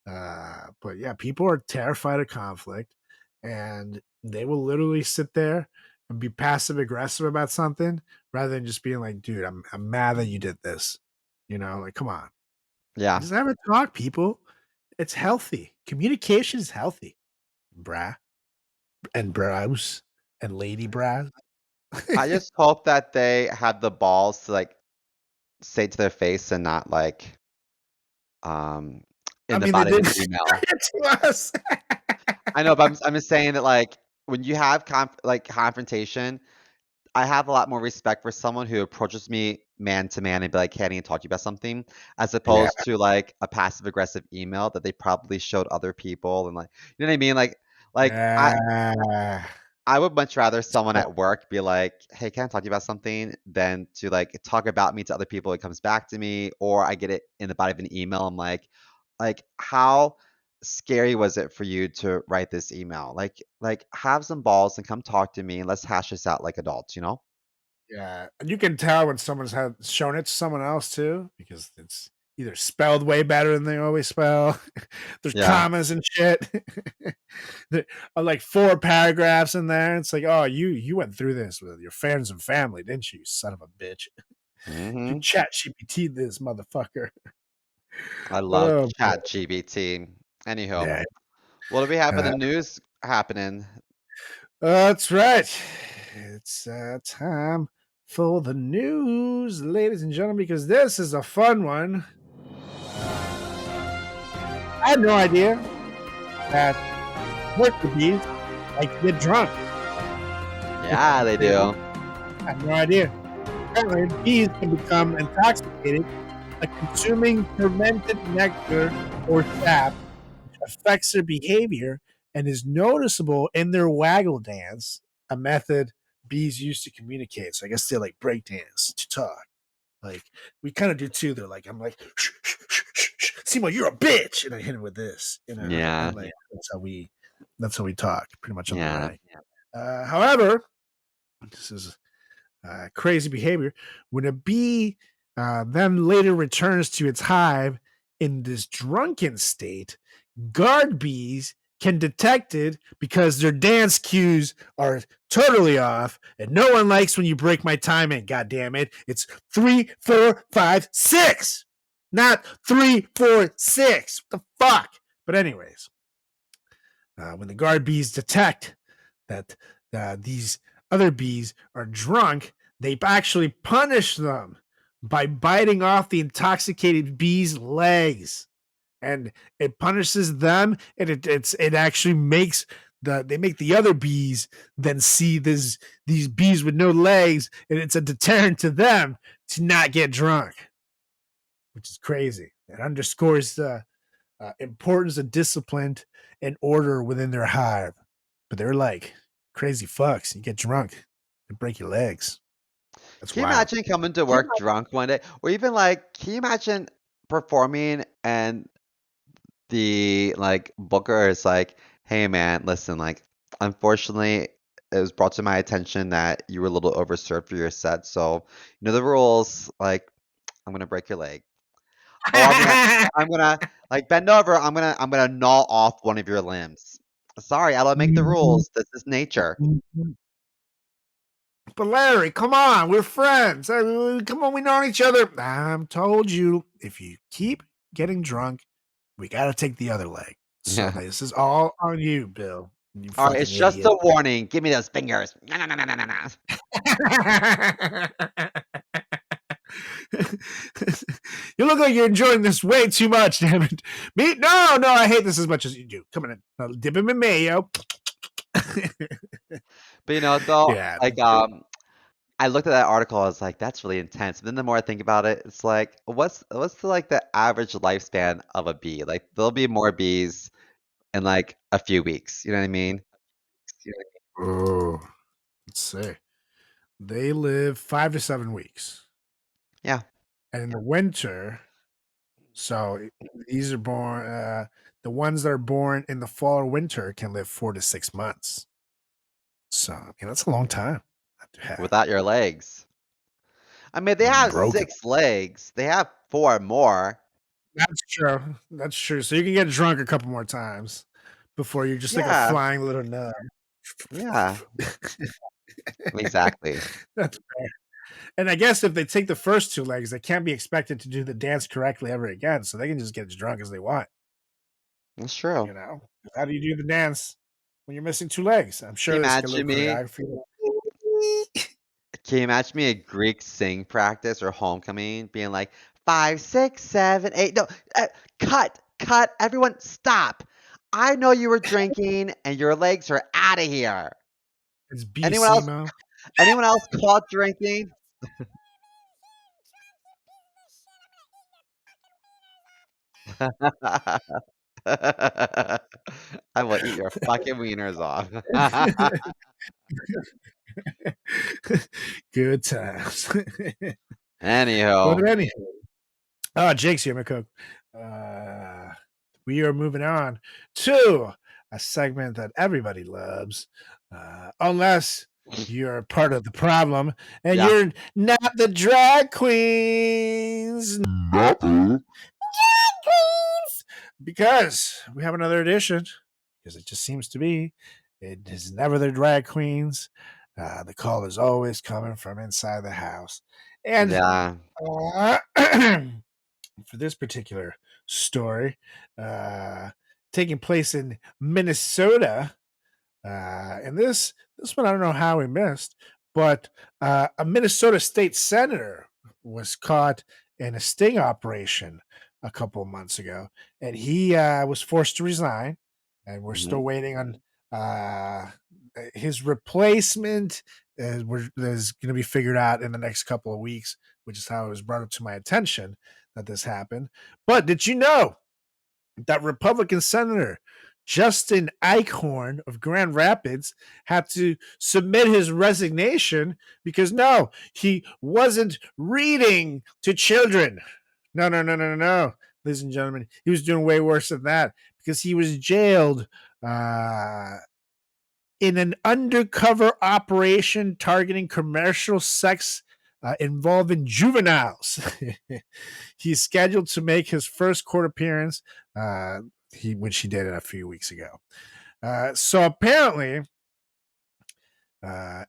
But yeah, people are terrified of conflict, and they will literally sit there and be passive aggressive about something rather than just being like, dude, I'm mad that you did this. Like, come on. Yeah. Just have a talk, people. It's healthy. Communication is healthy, brah and brows and lady brows. I just hope that they have the balls to like say it to their face and not like um I in the mean, they body of did an say email. it to us. I know, but I'm just saying that like when you have confrontation, I have a lot more respect for someone who approaches me man to man and be like, "Hey, I need to talk to you about something," as Yeah. opposed to like a passive aggressive email that they probably showed other people and like, you know what I mean? Like Yeah. I would much rather someone at work be like, "Hey, can I talk to you about something?" than to like talk about me to other people. It comes back to me, or I get it in the body of an email. I'm like, how scary was it for you to write this email? Like have some balls and come talk to me and let's hash this out like adults, you know? Yeah, and you can tell when someone's had shown it to someone else too, because it's either spelled way better than they always spell. There's Yeah. commas and shit. There are like 4 paragraphs in there. It's like, oh, you went through this with your friends and family, didn't you, son of a bitch? You Hmm. chat GPT this motherfucker. I love Oh boy. Chat GBT. Anyhow, Yeah. what do we have in Uh, the news happening? that's right. It's time for the news, ladies and gentlemen, because this is a fun one. I had no idea that worker bees like to get drunk. Yeah, they do. I had no idea. Apparently, bees can become intoxicated by consuming fermented nectar or sap, which affects their behavior and is noticeable in their waggle dance, a method bees use to communicate. So I guess they like break dance to talk. Like we kind of do too. They're like, I'm like, shh, shh, shh, shh, shh. Seymour, you're a bitch, and I hit him with this, Yeah. and like that's how we talk pretty much on the Yeah. mic. However, this is crazy behavior. When a bee then later returns to its hive in this drunken state, guard bees can detect it because their dance cues are totally off, and no one likes when you break my timing. God damn it! It's 3, 4, 5, 6, not 3, 4, 6. What the fuck? But anyways, when the guard bees detect that these other bees are drunk, they actually punish them by biting off the intoxicated bee's legs, and it punishes them, and it actually makes they make the other bees then see these bees with no legs, and it's a deterrent to them to not get drunk, which is crazy. It underscores the importance of discipline and order within their hive. But they're like crazy fucks. You get drunk and break your legs. That's Can you wild. imagine coming to work drunk one day? Or even like, can you imagine performing and the like booker is like, "Hey man, listen, like unfortunately it was brought to my attention that you were a little overserved for your set. So, you know the rules. Like, I'm gonna break your leg, or I'm gonna like bend over. I'm gonna gnaw off one of your limbs. Sorry, I don't make the rules. This is nature. But Larry, come on, we're friends. Come on, we know each other. I told you, if you keep getting drunk, we got to take the other leg. So Yeah. this is all on you, Bill. You All right, fucking it's just idiot. a warning. Give me those fingers. You look like you're enjoying this way too much, damn it. Me? No, I hate this as much as you do. Come on, I'll dip him in mayo. But you know, though, Yeah. like I looked at that article, I was like, that's really intense. But then the more I think about it, it's like, what's the like the average lifespan of a bee? Like there'll be more bees in like a few weeks. You know what I mean? Oh, let's see. They live 5 to 7 weeks. Yeah. And in the winter, so these are born, the ones that are born in the fall or winter can live 4 to 6 months. So, that's a long time to have Without your legs. I mean, they have broken. 6 legs. They have 4 more. That's true. That's true. So you can get drunk a couple more times before you're just like a Yeah. flying little nut. Yeah. Exactly. That's fair. And I guess if they take the first 2 legs, they can't be expected to do the dance correctly ever again. So they can just get as drunk as they want. That's true. How do you do the dance when you're missing 2 legs? I'm Can sure you there's like a little imagine me? choreography. Can you imagine me at Greek sing practice or homecoming being like 5, 6, 7, 8? No, cut, everyone, stop. I know you were drinking and your legs are out of here. It's Anyone else? BC, Anyone else caught drinking? I will eat your fucking wieners off. Good times. Anyhow, But anyhow, Jake's here, my cook. We are moving on to a segment that everybody loves, unless you're part of the problem and yeah. you're not the drag queens. Because we have another edition, because it just seems to be. It is never the drag queens. The call is always coming from inside the house. And Yeah. for this particular story, taking place in Minnesota, and this one I don't know how we missed, but a Minnesota state senator was caught in a sting operation a couple of months ago, and he was forced to resign, and we're still waiting on his replacement. Is going to be figured out in the next couple of weeks, which is how it was brought up to my attention that this happened. But did you know that Republican Senator Justin Eichhorn of Grand Rapids had to submit his resignation because he wasn't reading to children? No, ladies and gentlemen, he was doing way worse than that because he was jailed in an undercover operation targeting commercial sex involving juveniles. He's scheduled to make his first court appearance, which he did a few weeks ago. So apparently,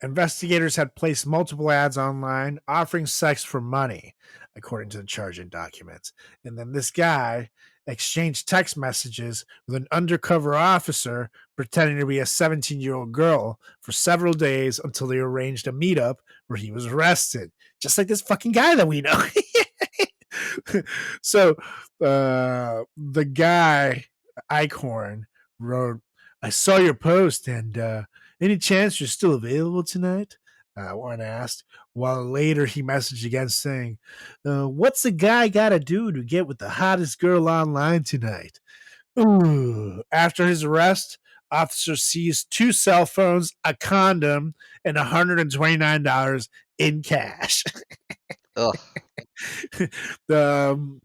investigators had placed multiple ads online offering sex for money, according to the charging documents. And then this guy exchanged text messages with an undercover officer pretending to be a 17-year-old girl for several days until they arranged a meetup where he was arrested. Just like this fucking guy that we know. So the guy, Eichhorn, wrote, "I saw your post and any chance you're still available tonight?" Warren asked, while later he messaged again saying, "What's a guy got to do to get with the hottest girl online tonight?" Ooh. After his arrest, officers seized 2 cell phones, a condom, and $129 in cash. Ugh. The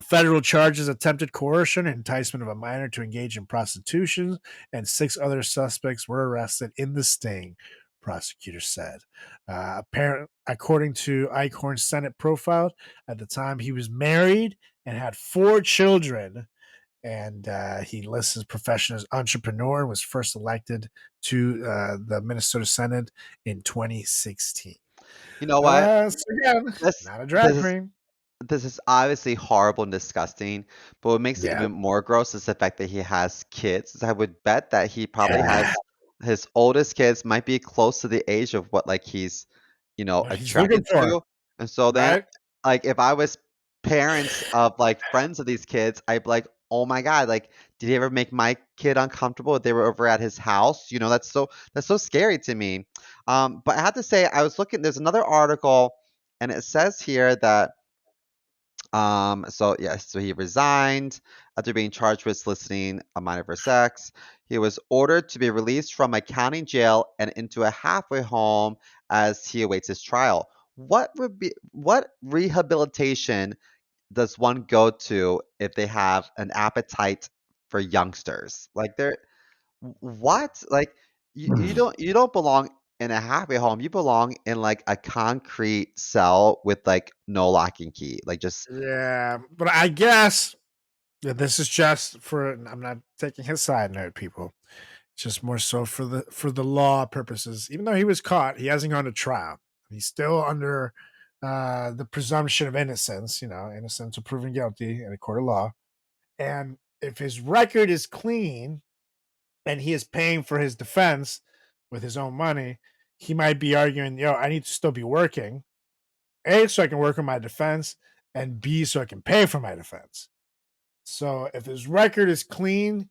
federal charges attempted coercion and enticement of a minor to engage in prostitution, and 6 other suspects were arrested in the sting. prosecutors said. According to Eichhorn's Senate profile, at the time he was married and had 4 children. And he lists his profession as entrepreneur and was first elected to the Minnesota Senate in 2016. You know what? So again, This not a this drag is queen. this is obviously horrible and disgusting, but what makes it Yeah. even more gross is the fact that he has kids. I would bet that he probably Yeah. has his oldest kids might be close to the age of what like he's, What he's looking attracted for, to. And so then right? like if I was parents of like friends of these kids, I'd be like, "Oh my God, like did he ever make my kid uncomfortable if they were over at his house?" That's so scary to me. But I have to say I was looking there's another article and it says here that so yes, so he resigned after being charged with soliciting a minor for sex. He was ordered to be released from a county jail and into a halfway home as he awaits his trial. What rehabilitation does one go to if they have an appetite for youngsters? Like what? Like you don't belong in a halfway home. You belong in like a concrete cell with like no lock and key. Like just Yeah, but I guess this is just for. I'm not taking his side note, people. It's just more so for the law purposes. Even though he was caught, he hasn't gone to trial. He's still under the presumption of innocence. Innocence of proven guilty in a court of law. And if his record is clean and he is paying for his defense with his own money, he might be arguing, I need to still be working. A, so I can work on my defense, and B, so I can pay for my defense. So if his record is clean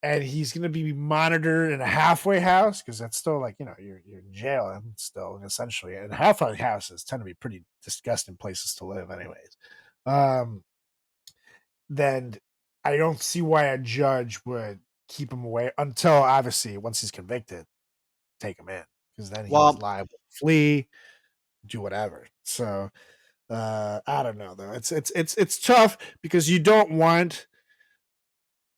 and he's going to be monitored in a halfway house, because that's still like, you're in jail and still essentially, and halfway houses tend to be pretty disgusting places to live anyways. Then I don't see why a judge would keep him away until obviously once he's convicted, take him in, because then he's well, liable to flee, do whatever. So I don't know though. It's tough because you don't want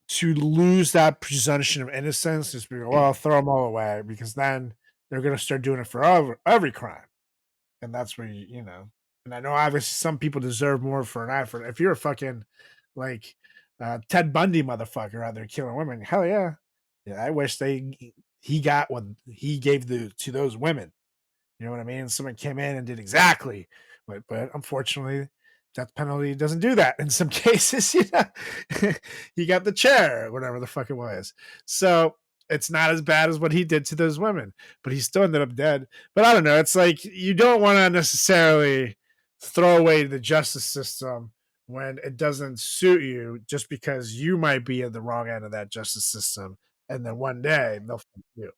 to lose that presumption of innocence. Just be well, throw them all away, because then they're gonna start doing it for every crime, and that's where you. And I know obviously some people deserve more for an eye for. If you're a fucking like Ted Bundy motherfucker out there killing women, hell yeah, I wish he got what he gave to those women. You know what I mean? Someone came in and did exactly, but unfortunately, death penalty doesn't do that in some cases. He got the chair, or whatever the fuck it was. So it's not as bad as what he did to those women, but he still ended up dead. But I don't know. It's like you don't want to necessarily throw away the justice system when it doesn't suit you, just because you might be at the wrong end of that justice system, and then one day they'll fuck you.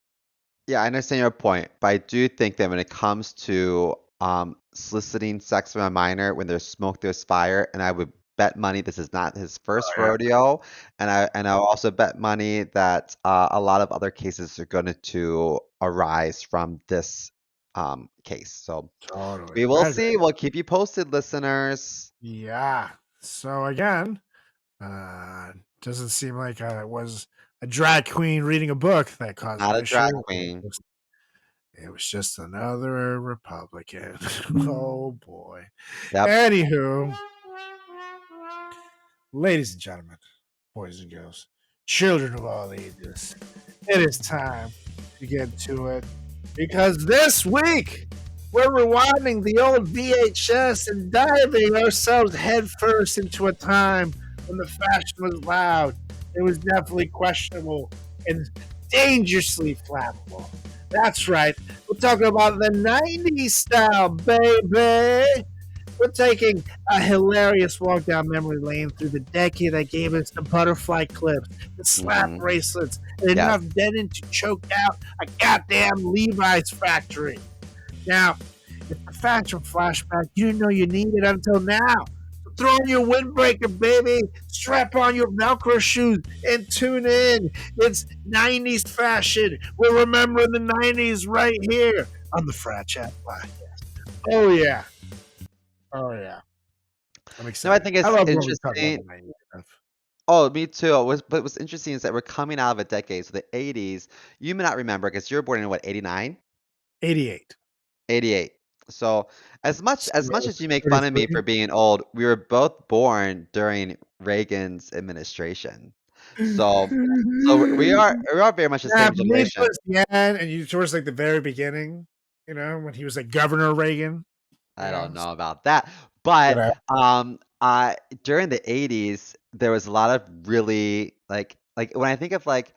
yeah, I understand your point, but I do think that when it comes to soliciting sex from a minor, when there's smoke, there's fire, and I would bet money this is not his first rodeo, and I'll also bet money that a lot of other cases are going to arise from this case. So Totally. we will I agree. see. We'll keep you posted, listeners. Yeah. So again, doesn't seem like it was a drag queen reading a book that caused Not the a drag issue. queen. It was just another Republican. Oh boy. Yep. Anywho, ladies and gentlemen, boys and girls, children of all ages, it is time to get to it, because this week we're rewinding the old VHS and diving ourselves headfirst into a time when the fashion was loud. It was definitely questionable and dangerously flammable. That's right. We're talking about the 90s style, baby. We're taking a hilarious walk down memory lane through the decade that gave us the butterfly clips, the slap Mhm. bracelets, and Yes. enough denim to choke out a goddamn Levi's factory. Now, if the fashion flashback you didn't know you needed until now, so throw on your windbreaker, baby, strap on your Velcro shoes, and tune in. It's 90s fashion. We're remembering the 90s right here on the FratChat Podcast. Oh, yeah. Oh, yeah. I'm No, I excited. think I it's love when we talk about interesting. the 90s stuff. Oh, me too. But what's interesting is that we're coming out of a decade, so the 80s. You may not remember because you were born in what, 89? 88. 88. So as much as you make fun of me 33. for being old, we were both born during Reagan's administration. So we are very much the Yeah, same for me generation. towards the end, and you towards like the very beginning, when he was like Governor Reagan, I don't so know about that. But whatever. during the 80s, there was a lot of really like when I think of like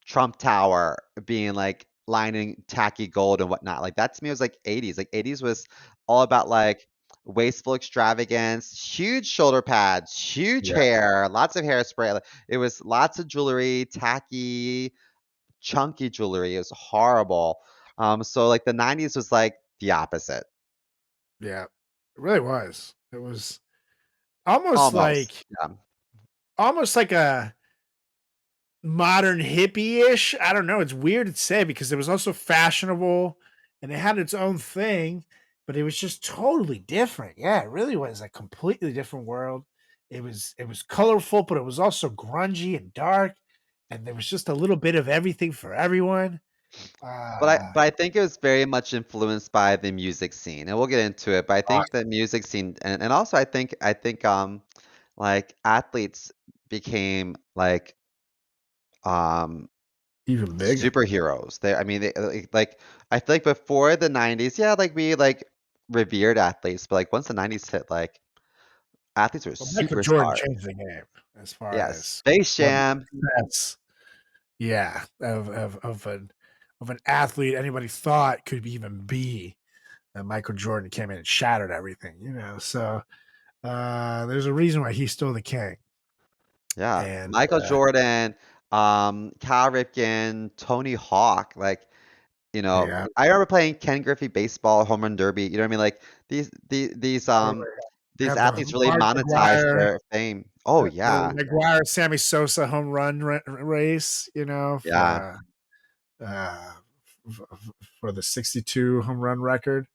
Trump Tower being like lining tacky gold and whatnot. Like that to me was like 80s. Like 80s was all about like wasteful extravagance, huge shoulder pads, huge Yeah, hair, lots of hairspray. Like, it was lots of jewelry, tacky, chunky jewelry. It was horrible. So like the 90s was like the opposite. yeah, it really was. It was almost Almost. like Yeah. almost like a modern hippie-ish. I don't know. It's weird to say because it was also fashionable and it had its own thing, but it was just totally different. Yeah, it really was a completely different world. It was colorful, but it was also grungy and dark, and there was just a little bit of everything for everyone. But I Uh, but I think it was very much influenced by the music scene, and we'll get into it. But I uh think the music scene, and also I think like athletes became like um even bigger. superheroes. I mean, like I feel like before the 90s, yeah, like we like revered athletes, but like once the 90s hit, like athletes were Well, Michael Jordan superstars. changed the game as far Yes, as Space what Jam. success, yeah, of an athlete anybody thought could even be. And Michael Jordan came in and shattered everything. So there's a reason why he's still the king. Yeah, And Michael Jordan, Cal Ripken, Tony Hawk, like yeah, I remember playing Ken Griffey baseball, home run derby. You know what I mean? Like totally. these Have the athletes really Mark monetized McGuire, their fame. Oh the yeah, McGuire Sammy Sosa home run race. yeah. Uh, for the 62 home run record.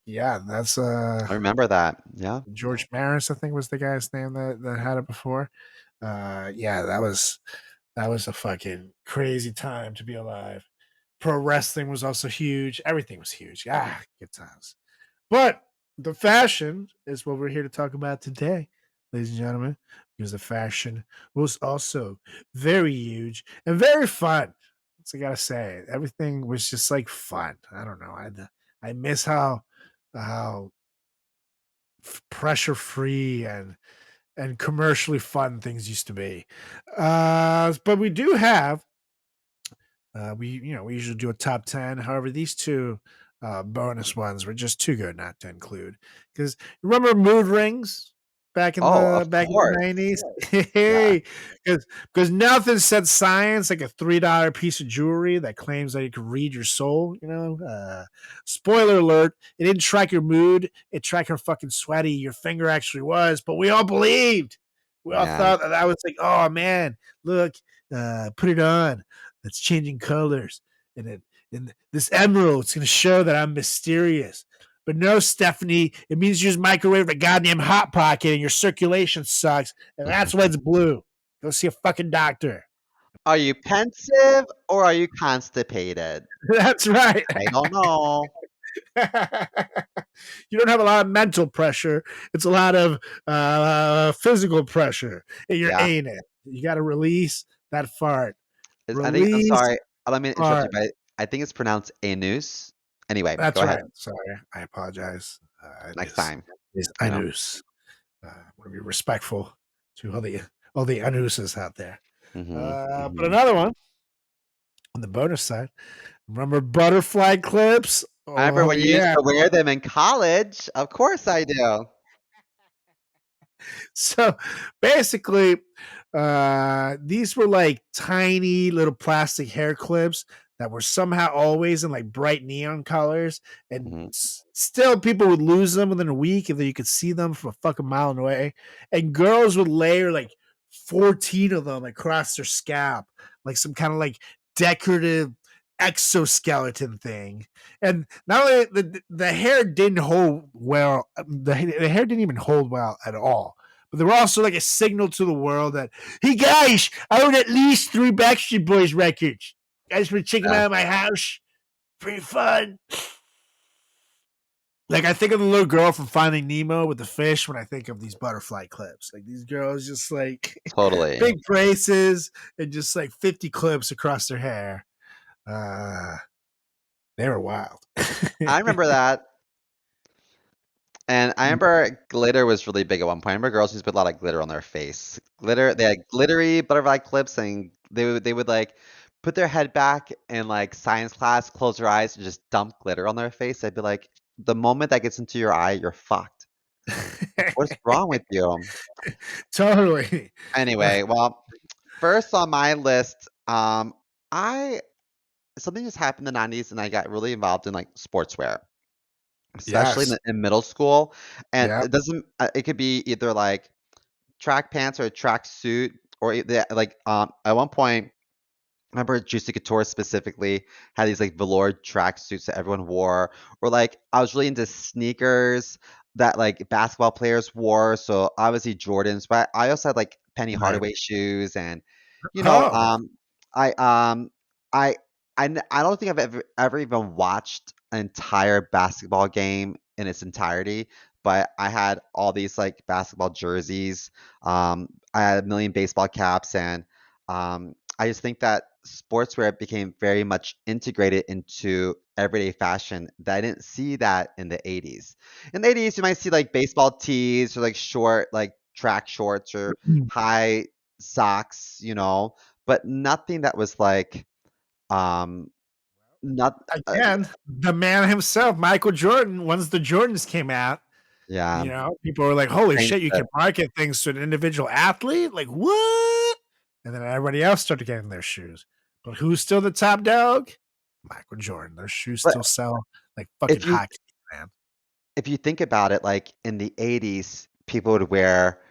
Yeah, that's I remember that. Yeah. George Maris, I think was the guy's name that had it before. Yeah, that was a fucking crazy time to be alive. Pro wrestling was also huge. Everything was huge. Good times. But the fashion is what we're here to talk about today, ladies and gentlemen, because the fashion was also very huge and very fun. That's I gotta say. Everything was just like fun. I don't know. I miss how pressure free and commercially fun things used to be. But we do have we usually do a top 10. However, these two bonus ones were just too good not to include. Because remember mood rings back in Oh, the of back in the course. 90s? Yeah. Hey, because nothing said science like a $3 piece of jewelry that claims that it can read your soul. Spoiler alert, it didn't track your mood, it tracked how fucking sweaty your finger actually was, but we all believed. We all Yeah. thought that was like, oh man, look, put it on. That's changing colors. And this emerald, it's going to show that I'm mysterious. But no, Stephanie, it means you just microwave a goddamn hot pocket and your circulation sucks. And that's why it's blue. Go see a fucking doctor. Are you pensive or are you constipated? That's right. I don't know. You don't have a lot of mental pressure. It's a lot of physical pressure in your Yeah. anus. You got to release that fart. I think I'm Release sorry. I don't mean to interrupt you, fart. but I think it's pronounced anus. Anyway, go That's ahead. right. Sorry. I apologize. It Next time. is You know. anus. I want to be respectful to all the anuses out there. Hmm. But Hmm. another one on the bonus side. Remember butterfly clips? I remember Oh when you used yeah. to wear them in college. Of course I do. So basically, these were like tiny little plastic hair clips that were somehow always in like bright neon colors, and Hmm. still people would lose them within a week, and then you could see them from a fucking mile away. And girls would layer like 14 of them across their scalp, like some kind of like decorative exoskeleton thing. And not only the hair didn't hold well, the hair didn't even hold well at all, but they were also like a signal to the world that, hey guys, I own at least 3 Backstreet Boys records. You guys want to check them Yeah. out of my house? Pretty fun. Like I think of the little girl from Finding Nemo with the fish when I think of these butterfly clips. Like these girls just like Totally. big braces and just like 50 clips across their hair. Uh they were wild. I remember that. And I remember glitter was really big at one point. I remember girls used to put a lot of glitter on their face. Glitter, they had glittery butterfly clips, and they would like put their head back in like science class, close their eyes, and just dump glitter on their face. I'd be like, the moment that gets into your eye, you're fucked. Like, what's wrong with you? Totally. Anyway, well, first on my list, I something just happened in the 90s, and I got really involved in like sportswear. Especially Yes. in middle school, and Yep. it doesn't it could be either, like, track pants or a track suit or like, at one point, I remember Juicy Couture specifically had these, like, velour track suits that everyone wore, or, like, I was really into sneakers that, like, basketball players wore, so obviously Jordans, but I also had, like, Penny Right. Hardaway shoes and, you know, Oh. I, I I don't think I've ever even watched an entire basketball game in its entirety, but I had all these, like, basketball jerseys, I had a million baseball caps, and, I just think that sportswear became very much integrated into everyday fashion that I didn't see that in the 80s. In the 80s, you might see, like, baseball tees or, like, short, like, track shorts or high socks, but nothing that was like, um, not Again, the man himself, Michael Jordan, once the Jordans came out, yeah, people were like, "Holy changed shit, you it. can market things to an individual athlete? Like, what?" And then everybody else started getting their shoes. But who's still the top dog? Michael Jordan. Their shoes But still sell like fucking if you hotcakes, man. if you think about it, like, in the 80s, people would wear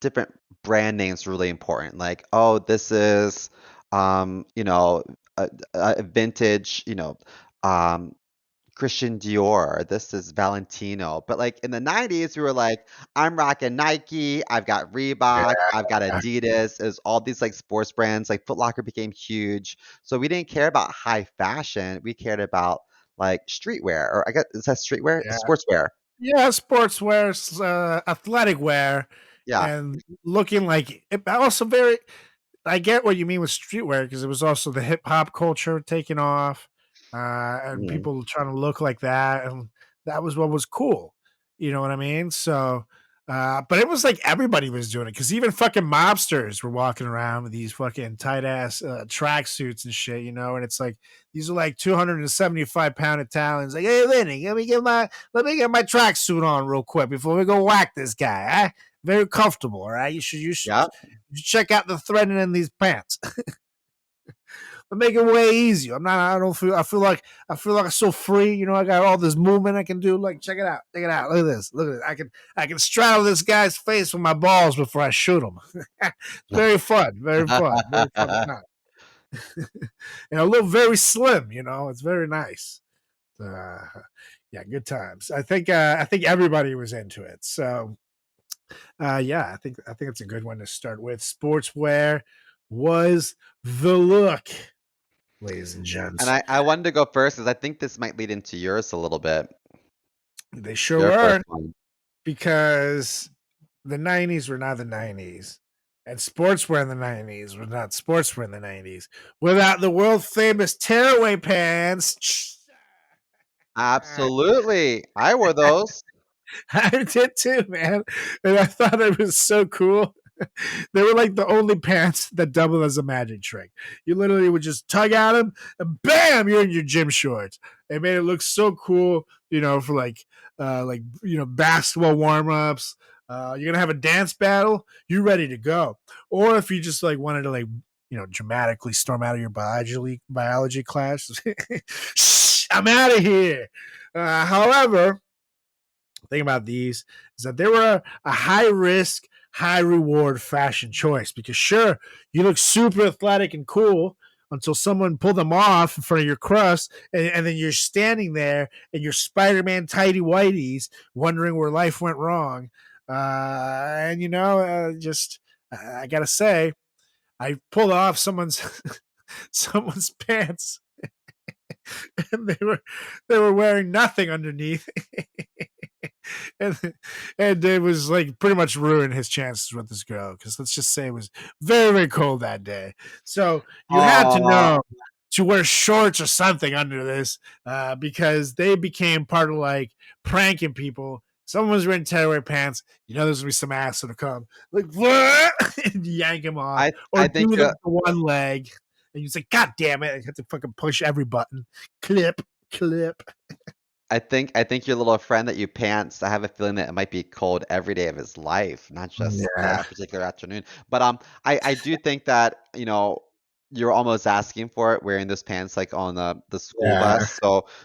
different brand names were really important. Like, oh, this is, you know, a vintage, um, Christian Dior. This is Valentino. But like in the 90s, we were like, I'm rocking Nike. I've got Reebok. I've got Yeah. Adidas. Is all these like sports brands. Like Foot Locker became huge. So we didn't care about high fashion. We cared about like streetwear, or I guess is that streetwear? Yeah. Sportswear. Yeah, sportswear, athletic wear, Yeah. and looking like it also very I get what you mean with streetwear because it was also the hip hop culture taking off, and Mhm. people trying to look like that, and that was what was cool. You know what I mean? So, but it was like everybody was doing it because even fucking mobsters were walking around with these fucking tight ass track suits and shit. And it's like these are like 275-pound Italians. Like, hey, Lenny, let me get my track suit on real quick before we go whack this guy. Very comfortable. All right, you should Yeah. check out the threading in these pants. But make it way easier. I'm not. I don't feel. I feel like I'm so free. I got all this movement I can do. Like, check it out. Check it out. Look at this. Look at it. I can straddle this guy's face with my balls before I shoot him. Very fun. Very fun. Very fun time. And a little very slim. It's very nice. Uh, yeah, good times. I think everybody was into it. So yeah, I think it's a good one to start with. Sportswear was the look, ladies and And gents. I wanted to go first because I think this might lead into yours a little bit. They sure Your first were one. because the 90s were not the 90s. And sportswear in the 90s was not sportswear in the 90s without the world famous tearaway pants. Absolutely. I wore those. I did too, man. And I thought it was so cool. They were like the only pants that double as a magic trick. You literally would just tug at them and bam, you're in your gym shorts. It made it look so cool, for basketball warm-ups. You're gonna have a dance battle, you're ready to go. Or if you just like wanted to dramatically storm out of your biology class, shh, I'm out of here. However, thing about these is that they were a high risk, high reward fashion choice because sure, you look super athletic and cool until someone pulled them off in front of your crust, and then you're standing there in your Spider-Man tighty whities, wondering where life went wrong. And just I gotta say, I pulled off someone's someone's pants and they were wearing nothing underneath. and and it was like pretty much ruined his chances with this girl, because let's just say it was very, very cold that day. So you had to Oh, know to wear shorts or something under this, because they became part of like pranking people. Someone was wearing tearaway pants. There's gonna be some ass that'll come like what, and yank him off, or I do think the one leg, and you say, "God damn it!" I have to fucking push every button, clip, clip. I think your little friend that you pants, I have a feeling that it might be cold every day of his life, not just Yeah, that particular afternoon. But I do think that, you're almost asking for it wearing those pants like on the school yeah. bus.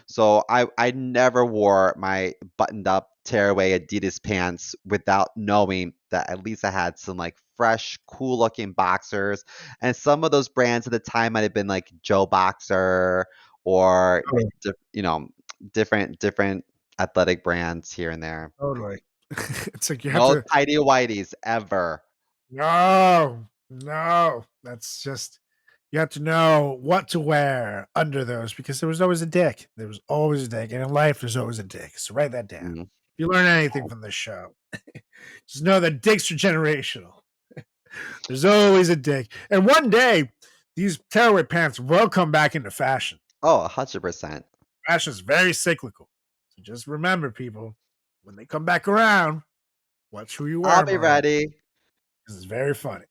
So I never wore my buttoned up tearaway Adidas pants without knowing that at least I had some like fresh, cool looking boxers. And some of those brands at the time might have been like Joe Boxer or Totally. different athletic brands here and there. Totally. It's like you have No to. tidy whities ever. No, no. That's just, you have to know what to wear under those, because there was always a dick. There was always a dick. And in life, there's always a dick. So write that down. Mhm. If you learn anything from this show, just know that dicks are generational. There's always a dick. And one day, these tearaway pants will come back into fashion. Oh, 100%. Fashion is very cyclical. So just remember, people, when they come back around, watch who you wear I'll them be around. ready. This is very funny.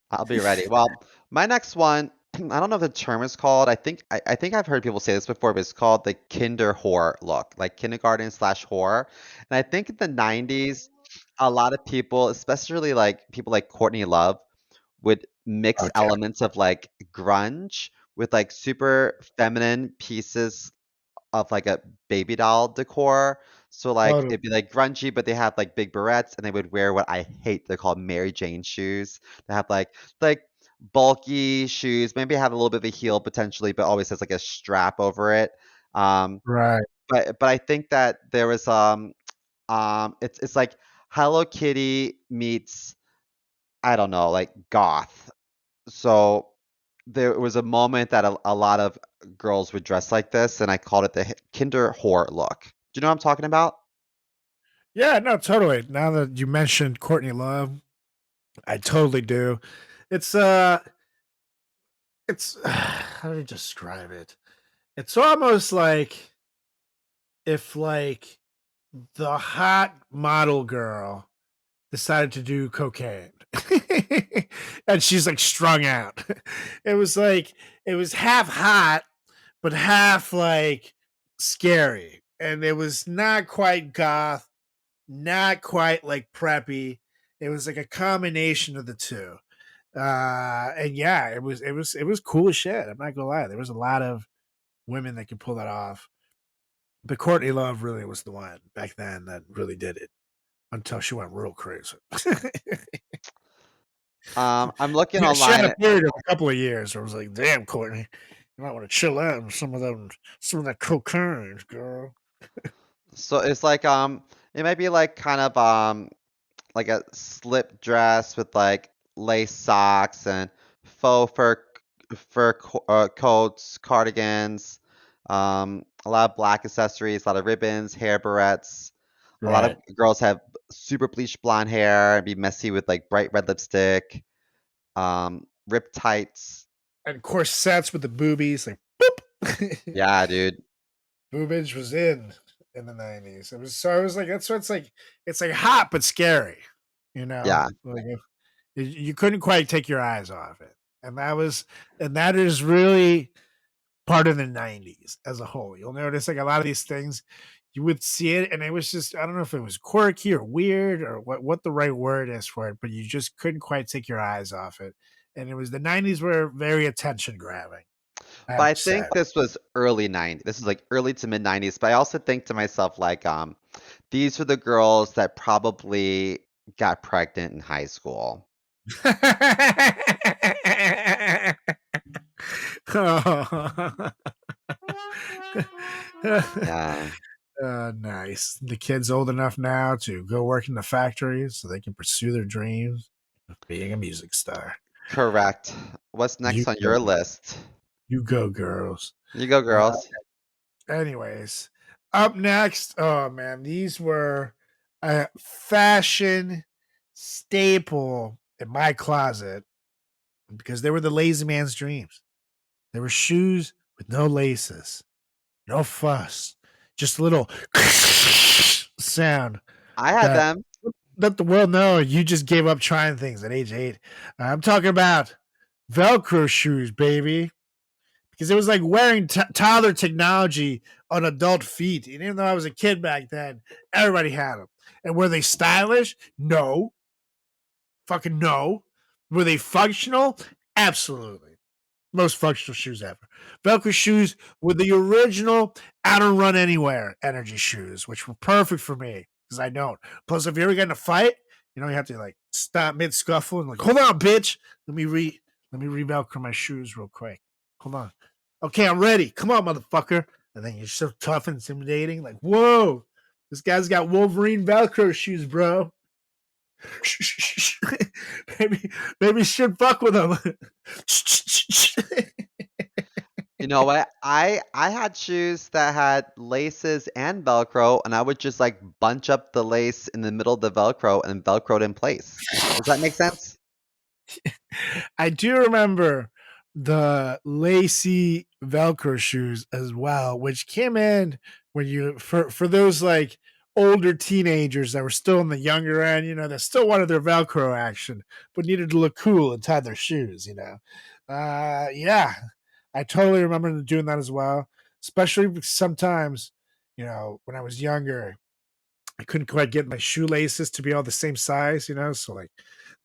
I'll be ready. Well, my next one, I don't know if the term is called. I think I've heard people say this before, but it's called the kinder whore look, like kindergarten/whore. And I think in the 90s, a lot of people, especially like people like Courtney Love, would mix Okay. elements of like grunge with like super feminine pieces of like a baby doll decor. So like Totally. it'd be like grungy, but they have like big barrettes, and they would wear what I hate. They're called Mary Jane shoes. They have like bulky shoes, maybe have a little bit of a heel potentially, but always has like a strap over it. Um, Right. but I think that there was it's like Hello Kitty meets, I don't know, like goth. So there was a moment that a lot of girls would dress like this, and I called it the Kinder whore look. Do you know what I'm talking about? Yeah, no, totally. Now that you mentioned Courtney Love, I totally do. It's it's how do you describe it? It's almost like if like the hot model girl decided to do cocaine. And she's like strung out. It was like it was half hot but half like scary. And it was not quite goth, not quite like preppy. It was like a combination of the two. And yeah, it was cool as shit. I'm not gonna lie. There was a lot of women that could pull that off. But Courtney Love really was the one back then that really did it until she went real crazy. I'm looking She had online. a period of a couple of years where I was like, damn, Courtney, you might want to chill out with some of that cocaine, girl. So it's like it might be like kind of like a slip dress with like lace socks and faux coats, cardigans, a lot of black accessories, a lot of ribbons, hair barrettes. A lot of Right. girls have super bleached blonde hair and be messy with like bright red lipstick, rip tights. And corsets with the boobies, like boop. Yeah, dude. Boobage was in the 90s. It was so I was like, that's what it's like hot but scary, you know? Yeah. Like you couldn't quite take your eyes off it. And that is really part of the 90s as a whole. You'll notice like a lot of these things you would see it and it was just, I don't know if it was quirky or weird or what the right word is for it, but you just couldn't quite take your eyes off it. And it was the 90s were very attention grabbing, I But have I to say. think this was early 90s. This is like early to mid 90s. But I also think to myself, like, these were the girls that probably got pregnant in high school. Yeah, Nice. The kid's old enough now to go work in the factories so they can pursue their dreams of being a music star. correct. What's You next on go, your list? you go, girls. You go, girls. Anyways, up next, oh man, these were a fashion staple in my closet because they were the lazy man's dreams. They were shoes with no laces, no fuss, just a little sound I had that them. let the world know you just gave up trying things at age 8. I'm talking about Velcro shoes, baby. Because it was like wearing toddler technology on adult feet. And even though I was a kid back then, everybody had them. And were they stylish? No. Fucking no. Were they functional? Absolutely. Most functional shoes ever. Velcro shoes were the original I don't run anywhere energy shoes, which were perfect for me because I don't. Plus, if you ever get in a fight, you have to like stop mid scuffle and like, hold on, bitch. Let me re Velcro my shoes real quick. Hold on. Okay, I'm ready. Come on, motherfucker. And then you're so tough and intimidating. Like, whoa, this guy's got Wolverine Velcro shoes, bro. maybe should fuck with him. You know what? I had shoes that had laces and Velcro, and I would just like bunch up the lace in the middle of the Velcro and Velcro it in place. Does that make sense? I do remember the lacy Velcro shoes as well, which came in when you for those like older teenagers that were still in the younger end, that still wanted their Velcro action, but needed to look cool and tie their shoes. Yeah, I totally remember doing that as well, especially because sometimes, when I was younger, I couldn't quite get my shoelaces to be all the same size. So like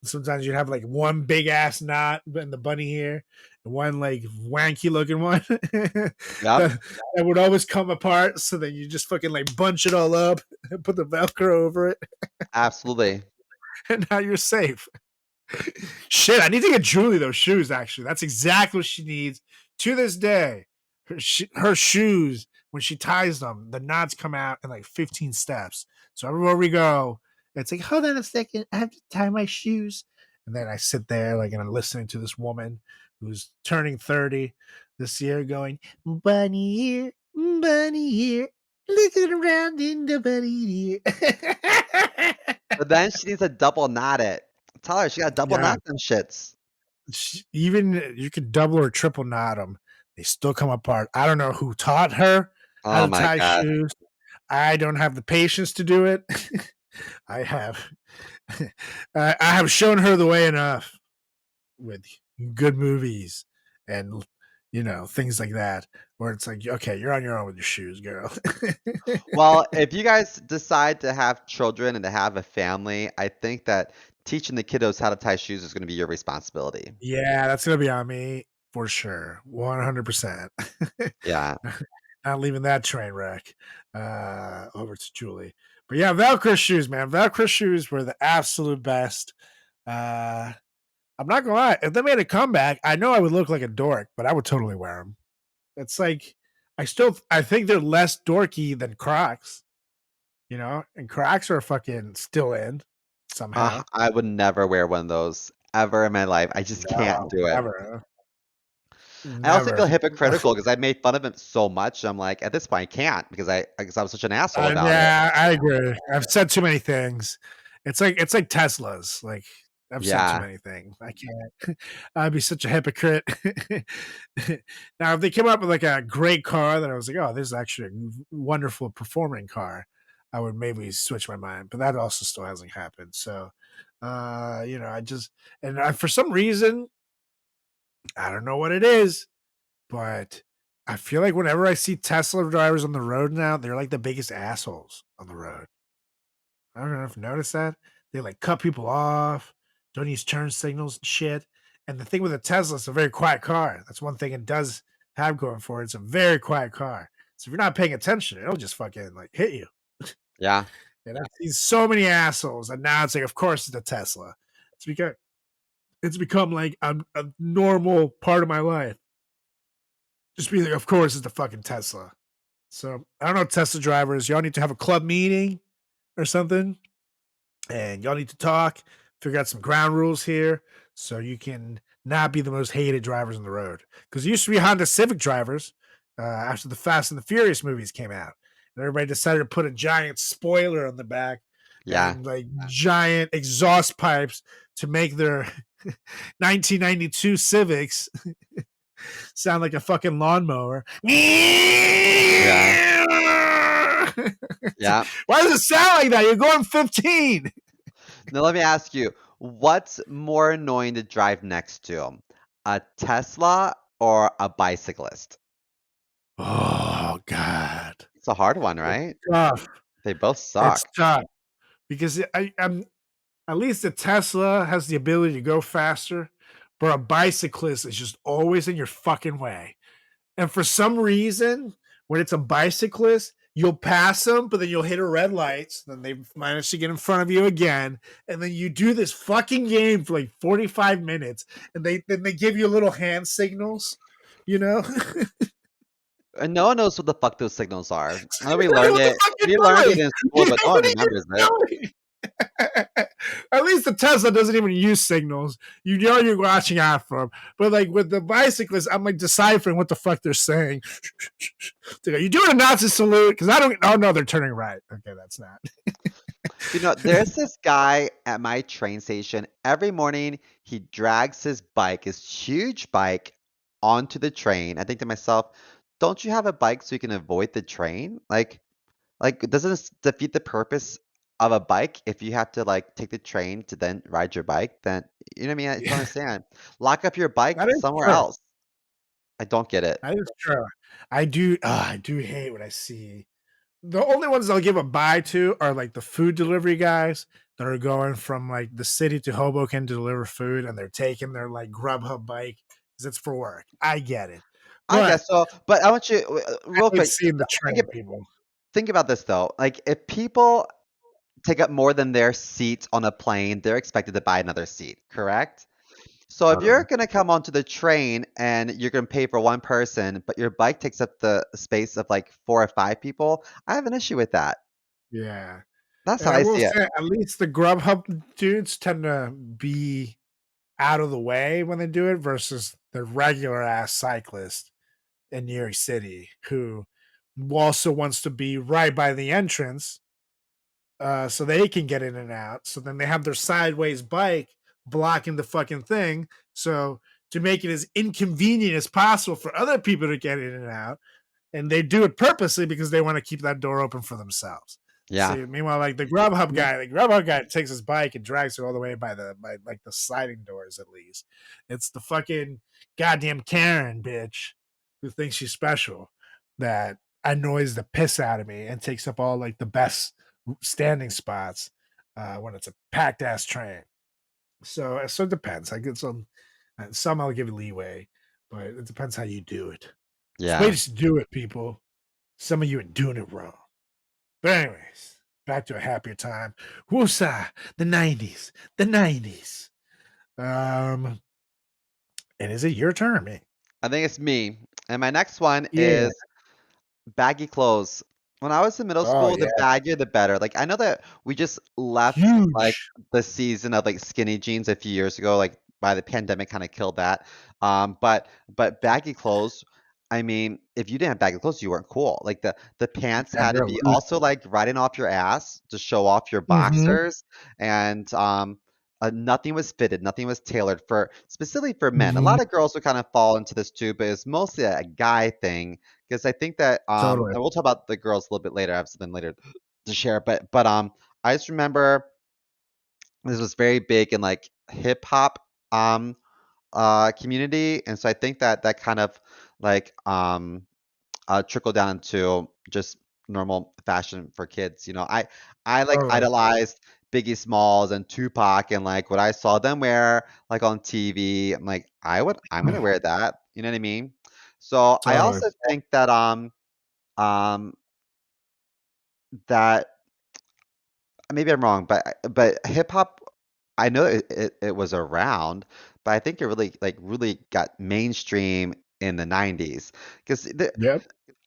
sometimes you'd have like one big ass knot in the bunny ear and one like wanky looking one Yep. that would always come apart. So then you just fucking like bunch it all up and put the Velcro over it, Absolutely. and now you're safe. Shit, I need to get Julie those shoes. Actually, that's exactly what she needs to this day. Her shoes, when she ties them, the knots come out in like 15 steps. So everywhere we go, it's like, hold on a second, I have to tie my shoes. And then I sit there like and I'm listening to this woman who's turning 30 this year, going, bunny ear, looking around in the bunny ear. But then she needs to double knot it. Tell her she got double Yeah. knot them shits. Even you can double or triple knot them. They still come apart. I don't know who taught her how Oh to my tie God. shoes. I don't have the patience to do it. I have, I have shown her the way enough with good movies and things like that, where it's like, okay, you're on your own with your shoes, girl. Well, if you guys decide to have children and to have a family, I think that teaching the kiddos how to tie shoes is going to be your responsibility. Yeah, that's gonna be on me for sure, 100%. Yeah. Not leaving that train wreck over to Julie. But yeah, Velcro shoes, man. Velcro shoes were the absolute best. Uh, I'm not gonna lie. If they made a comeback, I know I would look like a dork, but I would totally wear them. It's like I think they're less dorky than Crocs, and Crocs are fucking still in somehow. I would never wear one of those ever in my life. I just can't No, do it. never, I also feel never. hypocritical because I made fun of him so much. I'm like, at this point, I can't because I was such an asshole about it. Yeah, I agree. I've said too many things. It's like Teslas. Like I've said too Yeah. many things. I can't. I'd be such a hypocrite. Now, if they came up with like a great car that I was like, oh, this is actually a wonderful performing car, I would maybe switch my mind. But that also still hasn't happened. So, I just for some reason, I don't know what it is, but I feel like whenever I see Tesla drivers on the road now, they're like the biggest assholes on the road. I don't know if you noticed that. They like cut people off, don't use turn signals and shit. And the thing with a Tesla, it's a very quiet car. That's one thing it does have going for it. It's a very quiet car. So if you're not paying attention, it'll just fucking like hit you. Yeah. And I've seen so many assholes, and now it's like, of course, it's a Tesla. It's become like a normal part of my life. Just be like, of course, it's the fucking Tesla. So I don't know, Tesla drivers, y'all need to have a club meeting or something, and y'all need to talk, figure out some ground rules here, so you can not be the most hated drivers on the road. Because it used to be Honda Civic drivers. after the Fast and the Furious movies came out, and everybody decided to put a giant spoiler on the back Yeah. and like giant exhaust pipes to make their 1992 Civics sound like a fucking lawnmower. Yeah. Yeah. Why does it sound like that? You're going 15. Now let me ask you, what's more annoying to drive next to? A Tesla or a bicyclist? Oh God, It's a hard one, it's right? tough. They both It's suck. tough because I'm at least a Tesla has the ability to go faster, but a bicyclist is just always in your fucking way. And for some reason, when it's a bicyclist, you'll pass them, but then you'll hit a red light. Then they manage to get in front of you again, and then you do this fucking game for like 45 minutes, and they give you little hand signals, you know. And no one knows what the fuck those signals are. I know we What learned the it. fuck you We learned it doing? in school, You but know no one what are remembers you it. doing? At least the Tesla doesn't even use signals. You know you're watching out for them. But like with the bicyclists, I'm like deciphering what the fuck they're saying. You doing a Nazi salute? Because I don't. Oh no, they're turning right. Okay, that's not. There's this guy at my train station. Every morning, he drags his huge bike, onto the train. I think to myself, don't you have a bike so you can avoid the train? Like, doesn't this defeat the purpose of a bike if you have to like take the train to then ride your bike? Then you know what I mean? I don't Yeah, understand. Lock up your bike that is somewhere true. else. I don't get it. That is true. I do. I do hate what I see. The only ones I'll give a buy to are like the food delivery guys that are going from like the city to Hoboken to deliver food, and they're taking their like Grubhub bike because it's for work. I get it, I but guess so, but I want you I real hate quick. seeing the Think, train people. think about this though. Like, if people take up more than their seat on a plane, they're expected to buy another seat, correct? So if you're Totally. gonna come onto the train and you're gonna pay for one person, but your bike takes up the space of like 4 or 5 people, I have an issue with that. Yeah. That's And how I I will see it. say, at least the Grubhub dudes tend to be out of the way when they do it versus the regular ass cyclist in New York City who also wants to be right by the entrance so they can get in and out. So then they have their sideways bike blocking the fucking thing. So to make it as inconvenient as possible for other people to get in and out, and they do it purposely because they want to keep that door open for themselves. Yeah. See, meanwhile, like the Grubhub guy takes his bike and drags it all the way by like the sliding doors. At least it's the fucking goddamn Karen bitch who thinks she's special that annoys the piss out of me and takes up all like the best standing spots when it's a packed ass train. So it depends. I get some I'll give you leeway, but it depends how you do it. There's Yeah. ways to do it, people. Some of you are doing it wrong. But anyways, back to a happier time. Woosah, the 90s. The 90s. Um, and is it your turn or me? I think it's me. And my next one Yeah. is baggy clothes. When I was in middle Oh school, yeah. the baggier the better. Like, I know that we just left like Huge. the season of like skinny jeans a few years ago, like by the pandemic kind of killed that. But baggy clothes, I mean, if you didn't have baggy clothes, you weren't cool. Like the pants And had to they're be loose. also like riding off your ass to show off your Mm-hmm. boxers, and nothing was fitted, nothing was tailored for specifically for men. A Mm-hmm. lot of girls would kind of fall into this too, but it's mostly a guy thing because I think that Totally. and we'll talk about the girls a little bit later. I have something later to share, but I just remember this was very big in like hip hop um community, and so I think that that kind of like trickled down into just normal fashion for kids. I like Totally. idolized Biggie Smalls and Tupac, and like what I saw them wear like on TV. I'm like, I'm gonna wear that. You know what I mean? So I Totally. also think that um that maybe I'm wrong, but hip hop, I know it was around, but I think it really got mainstream in the 90s because Yep.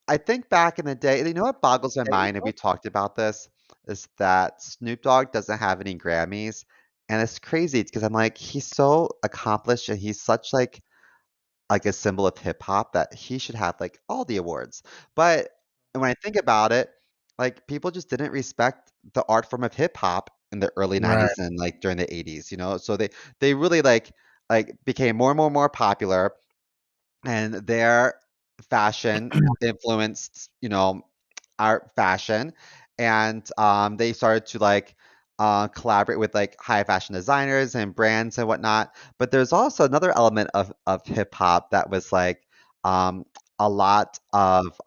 I think back in the day, you know what boggles my There you mind, and go. we talked about this, is that Snoop Dogg doesn't have any Grammys, and it's crazy because I'm like, he's so accomplished and he's such like like a symbol of hip hop that he should have like all the awards. But when I think about it, like people just didn't respect the art form of hip hop in the early Right. 90s and like during the 80s, so they really like became more popular, and their fashion influenced, our fashion, and they started to like collaborate with like high fashion designers and brands and whatnot. But there's also another element of hip hop that was like um, a lot of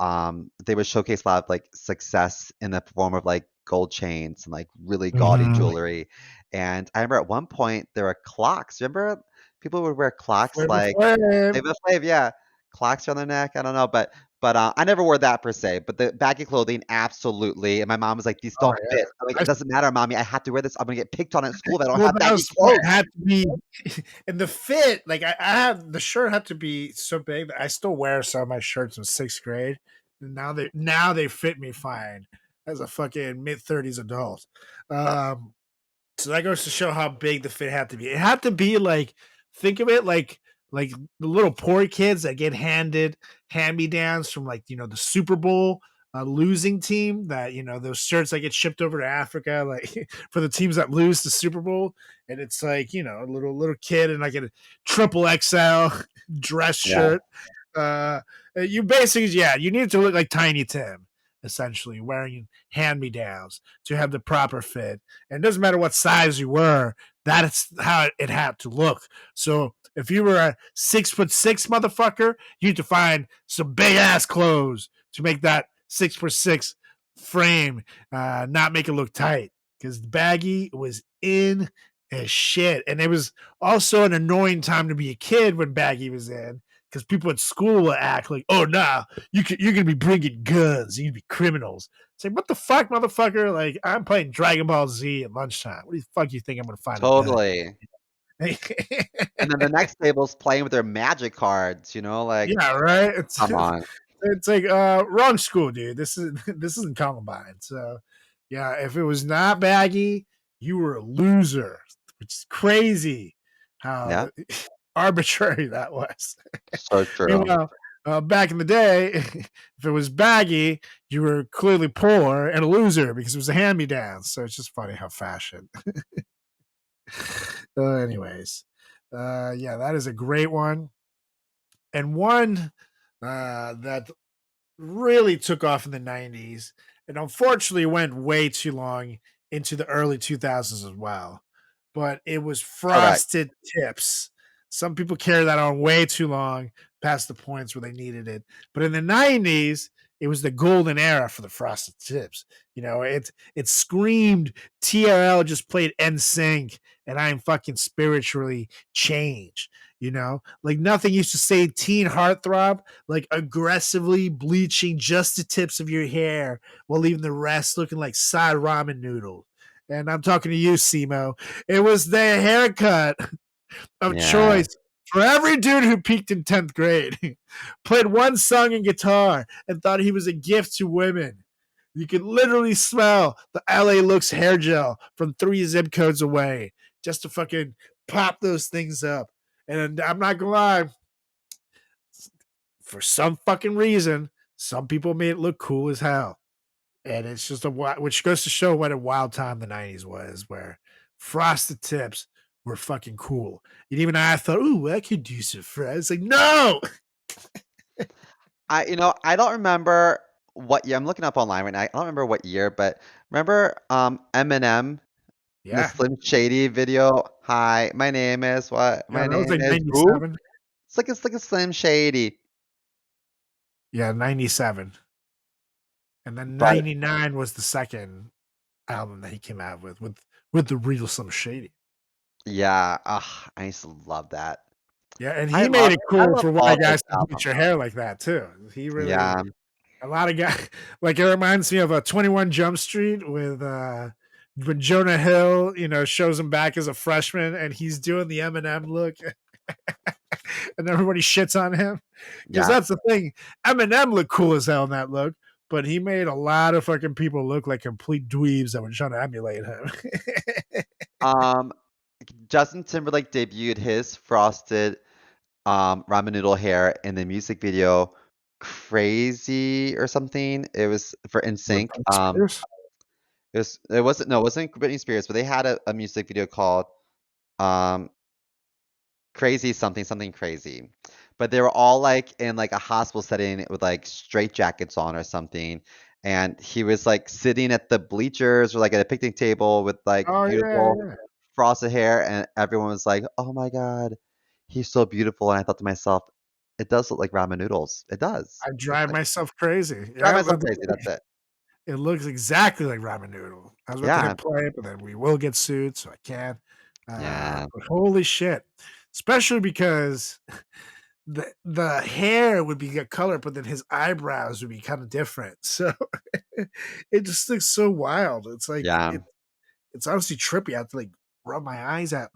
they would showcase a lot of like success in the form of like gold chains and like really gaudy Mhm. jewelry. And I remember at one point there were clocks. Remember people would wear clocks Flavor like Flav. Flavor Flav, yeah. Clocks around their neck. I don't know, but I never wore that per se. But the baggy clothing, absolutely. And my mom was like, "These Oh don't yeah. fit." I'm like, I "It doesn't matter, mommy. I have to wear this. I'm gonna get picked on at school if I don't Well, have that baggy was why it clothes." had to be, and the fit. Like I had the shirt had to be so big that I still wear some of my shirts in sixth grade. And now they fit me fine as a fucking mid-30s adult. Um, so that goes to show how big the fit had to be. It had to be like, think of it like the little poor kids that get handed hand me downs from like the Super Bowl losing team, that those shirts that get shipped over to Africa, like for the teams that lose the Super Bowl, and it's like a little kid and like a triple XL dress Yeah, shirt. You basically, yeah, you need to look like Tiny Tim, essentially wearing hand me downs to have the proper fit. And it doesn't matter what size you were, that's how it had to look. So if you were a 6'6" motherfucker, you need to find some big ass clothes to make that 6'6" frame not make it look tight. Because baggy was in as shit. And it was also an annoying time to be a kid when baggy was in, because people at school would act like, "Oh, nah, you're gonna be bringing guns, you'd be criminals." It's like, what the fuck, motherfucker? Like, I'm playing Dragon Ball Z at lunchtime. What do you fuck you think I'm gonna find a gun? totally. And then the next table's playing with their magic cards, like, Yeah, right. It's come on. it's like wrong school, dude. This isn't Columbine. So yeah, if it was not baggy, you were a loser, which is crazy Yeah, how arbitrary that was. so true. Meanwhile, back in the day, if it was baggy, you were clearly poor and a loser because it was a hand me down. So it's just funny how fashion. Anyways, yeah, that is a great one, and one that really took off in the 90s and unfortunately went way too long into the early 2000s as well. But it was Correct. frosted tips. Some people carry that on way too long, past the points where they needed it. But in the 90s, it was the golden era for the frosted tips. It screamed TRL just played NSYNC and I'm fucking spiritually changed. Like nothing used to say teen heartthrob like aggressively bleaching just the tips of your hair while leaving the rest looking like side ramen noodles. And I'm talking to you, Simo. It was the haircut of Yeah. choice for every dude who peaked in 10th grade, played one song in guitar, and thought he was a gift to women. You could literally smell the LA Looks hair gel from 3 zip codes away just to fucking pop those things up. And I'm not gonna lie, for some fucking reason, some people made it look cool as hell. And it's just which goes to show what a wild time the 90s was, where frosted tips were fucking cool. And even I thought, ooh, I could do some fries. Like, no. I don't remember what year. I'm looking up online right now. I don't remember what year, but remember Eminem in the Yeah. Slim Shady video? Hi, my name is what? Yeah, My that was name like is who? 97. It's like a Slim Shady. Yeah, 97. And then But 99 was the second album that he came out with the real Slim Shady. yeah, I used to love that. Yeah, and I he made love it I cool love for all white those guys to bleach albums. your hair like that too. He really Yeah. a lot of guys like it reminds me of a 21 Jump Street with when Jonah Hill, shows him back as a freshman and he's doing the Eminem look and everybody shits on him. Because Yeah. that's the thing. Eminem looked cool as hell in that look, but he made a lot of fucking people look like complete dweebs that were trying to emulate him. Um Justin Timberlake debuted his Frosted ramen noodle hair in the music video Crazy or something. It was for With NSYNC. Britney Spears? It wasn't Britney Spears, but they had a music video called um Crazy something, something crazy. But they were all like in like a hospital setting with like straight jackets on or something. And he was like sitting at the bleachers or like at a picnic table with like Oh, yeah, beautiful yeah. frosted hair, and everyone was like, "Oh my God, he's so beautiful." And I thought to myself, it does look like ramen noodles. It does. I It's drive like myself crazy. drive Yeah, myself but crazy. That's it. it looks exactly like ramen noodle. I was about to Yeah. hit play, but then we will get sued, so I can't. Yeah. But holy shit. Especially because the hair would be a color, but then his eyebrows would be kind of different. So it just looks so wild. It's like Yeah. it's honestly trippy. I have to like rub my eyes out.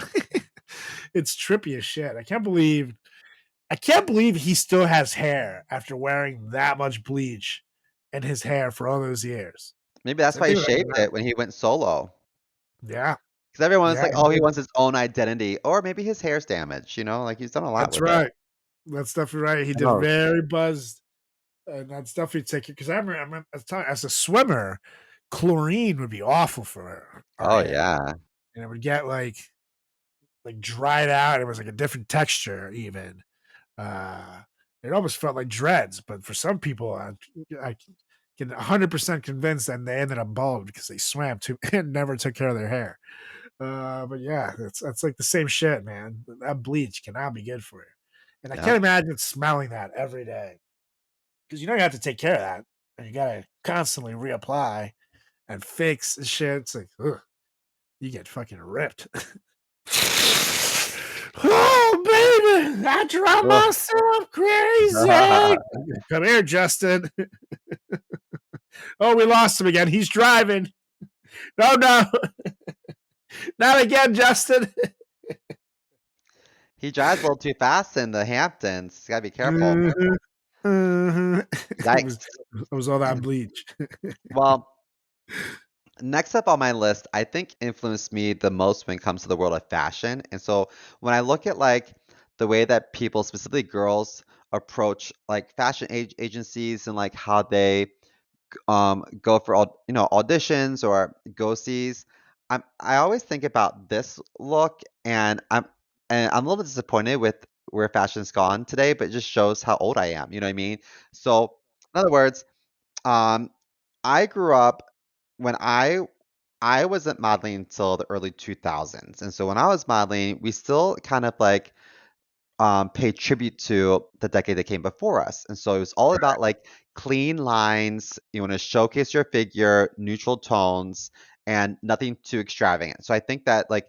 It's trippy as shit. I can't believe he still has hair after wearing that much bleach in his hair for all those years. Maybe 'Cause that's I why he think about shaved that. it when he went solo. Yeah, Because everyone's yeah, like, "Oh, he wants his own identity," or maybe his hair's damaged, like, he's done a lot that's with it. right. That's definitely right. He Who did knows? very buzzed, and that's definitely taking because I remember at the time as a swimmer, chlorine would be awful for our Oh, hair, yeah. and it would get like dried out. It was like a different texture, even. Uh, it almost felt like dreads, but for some people, I can 100% convinced that they ended up bald because they swam too and never took care of their hair. But yeah, that's like the same shit, man. That bleach cannot be good for you, and I can't Yep. imagine smelling that every day because you have to take care of that, and you gotta constantly reapply and fix and shit. It's like, ugh, you get fucking ripped. Oh baby, I drive Ugh. myself crazy. Come here, Justin. Oh, we lost him again. He's driving. No, no, not again, Justin. He drives a little too fast in the Hamptons. You gotta be careful. Mhm, mhm. it was Yikes. it was all that bleach. Well, next up on my list, I think influenced me the most when it comes to the world of fashion. And so when I look at like the way that people, specifically girls, approach like fashion agencies and like how they go for auditions or go sees. I always think about this look, and I'm a little bit disappointed with where fashion's gone today, but it just shows how old I am. You know what I mean? So, in other words, um, I grew up when I wasn't modeling until the early 2000s, and so when I was modeling, we still kind of like pay tribute to the decade that came before us. And so it was all about like clean lines. You want to showcase your figure, neutral tones, and nothing too extravagant. So I think that like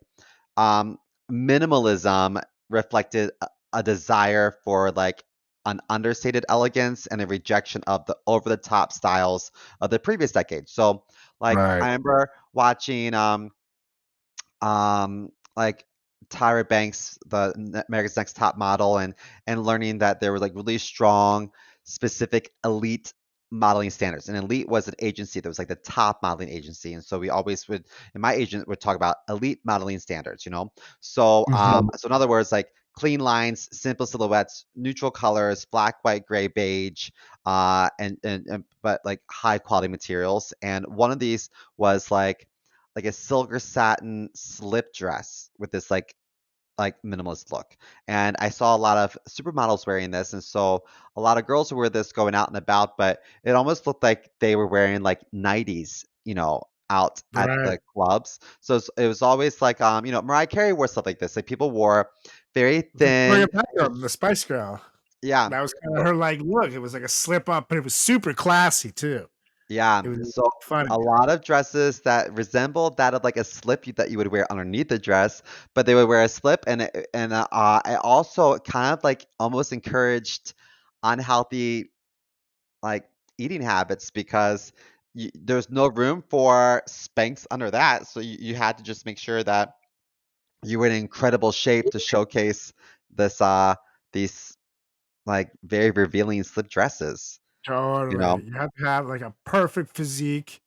um, minimalism reflected a desire for like an understated elegance and a rejection of the over the top styles of the previous decade. So like Right. I remember watching like Tyra Banks, America's Next Top Model, and learning that there were like really strong, specific elite modeling standards. And elite was an agency that was like the top modeling agency, and so we always would, and my agent would talk about elite modeling standards. So, Mhm. so in other words, like clean lines, simple silhouettes, neutral colors, black, white, gray, beige, and but like high quality materials. And one of these was like a silver satin slip dress with this like minimalist look. And I saw a lot of supermodels wearing this, and so a lot of girls who wear this going out and about, but it almost looked like they were wearing like 90s, out at Right. the clubs. So it was always like Mariah Carey wore stuff like this. Like people wore very Victoria thin, Beckham, the Spice Girl. yeah. That was kinda her, like, look. It was like a slip up, but it was super classy too. Yeah, It was so funny. a lot of dresses that resembled that of like a slip that you would wear underneath the dress, but they would wear a slip, it also kind of like almost encouraged unhealthy like eating habits because there's no room for Spanx under that, so you had to just make sure that you were in incredible shape to showcase these like very revealing slip dresses, you know. Totally. You have to have, like, a perfect physique,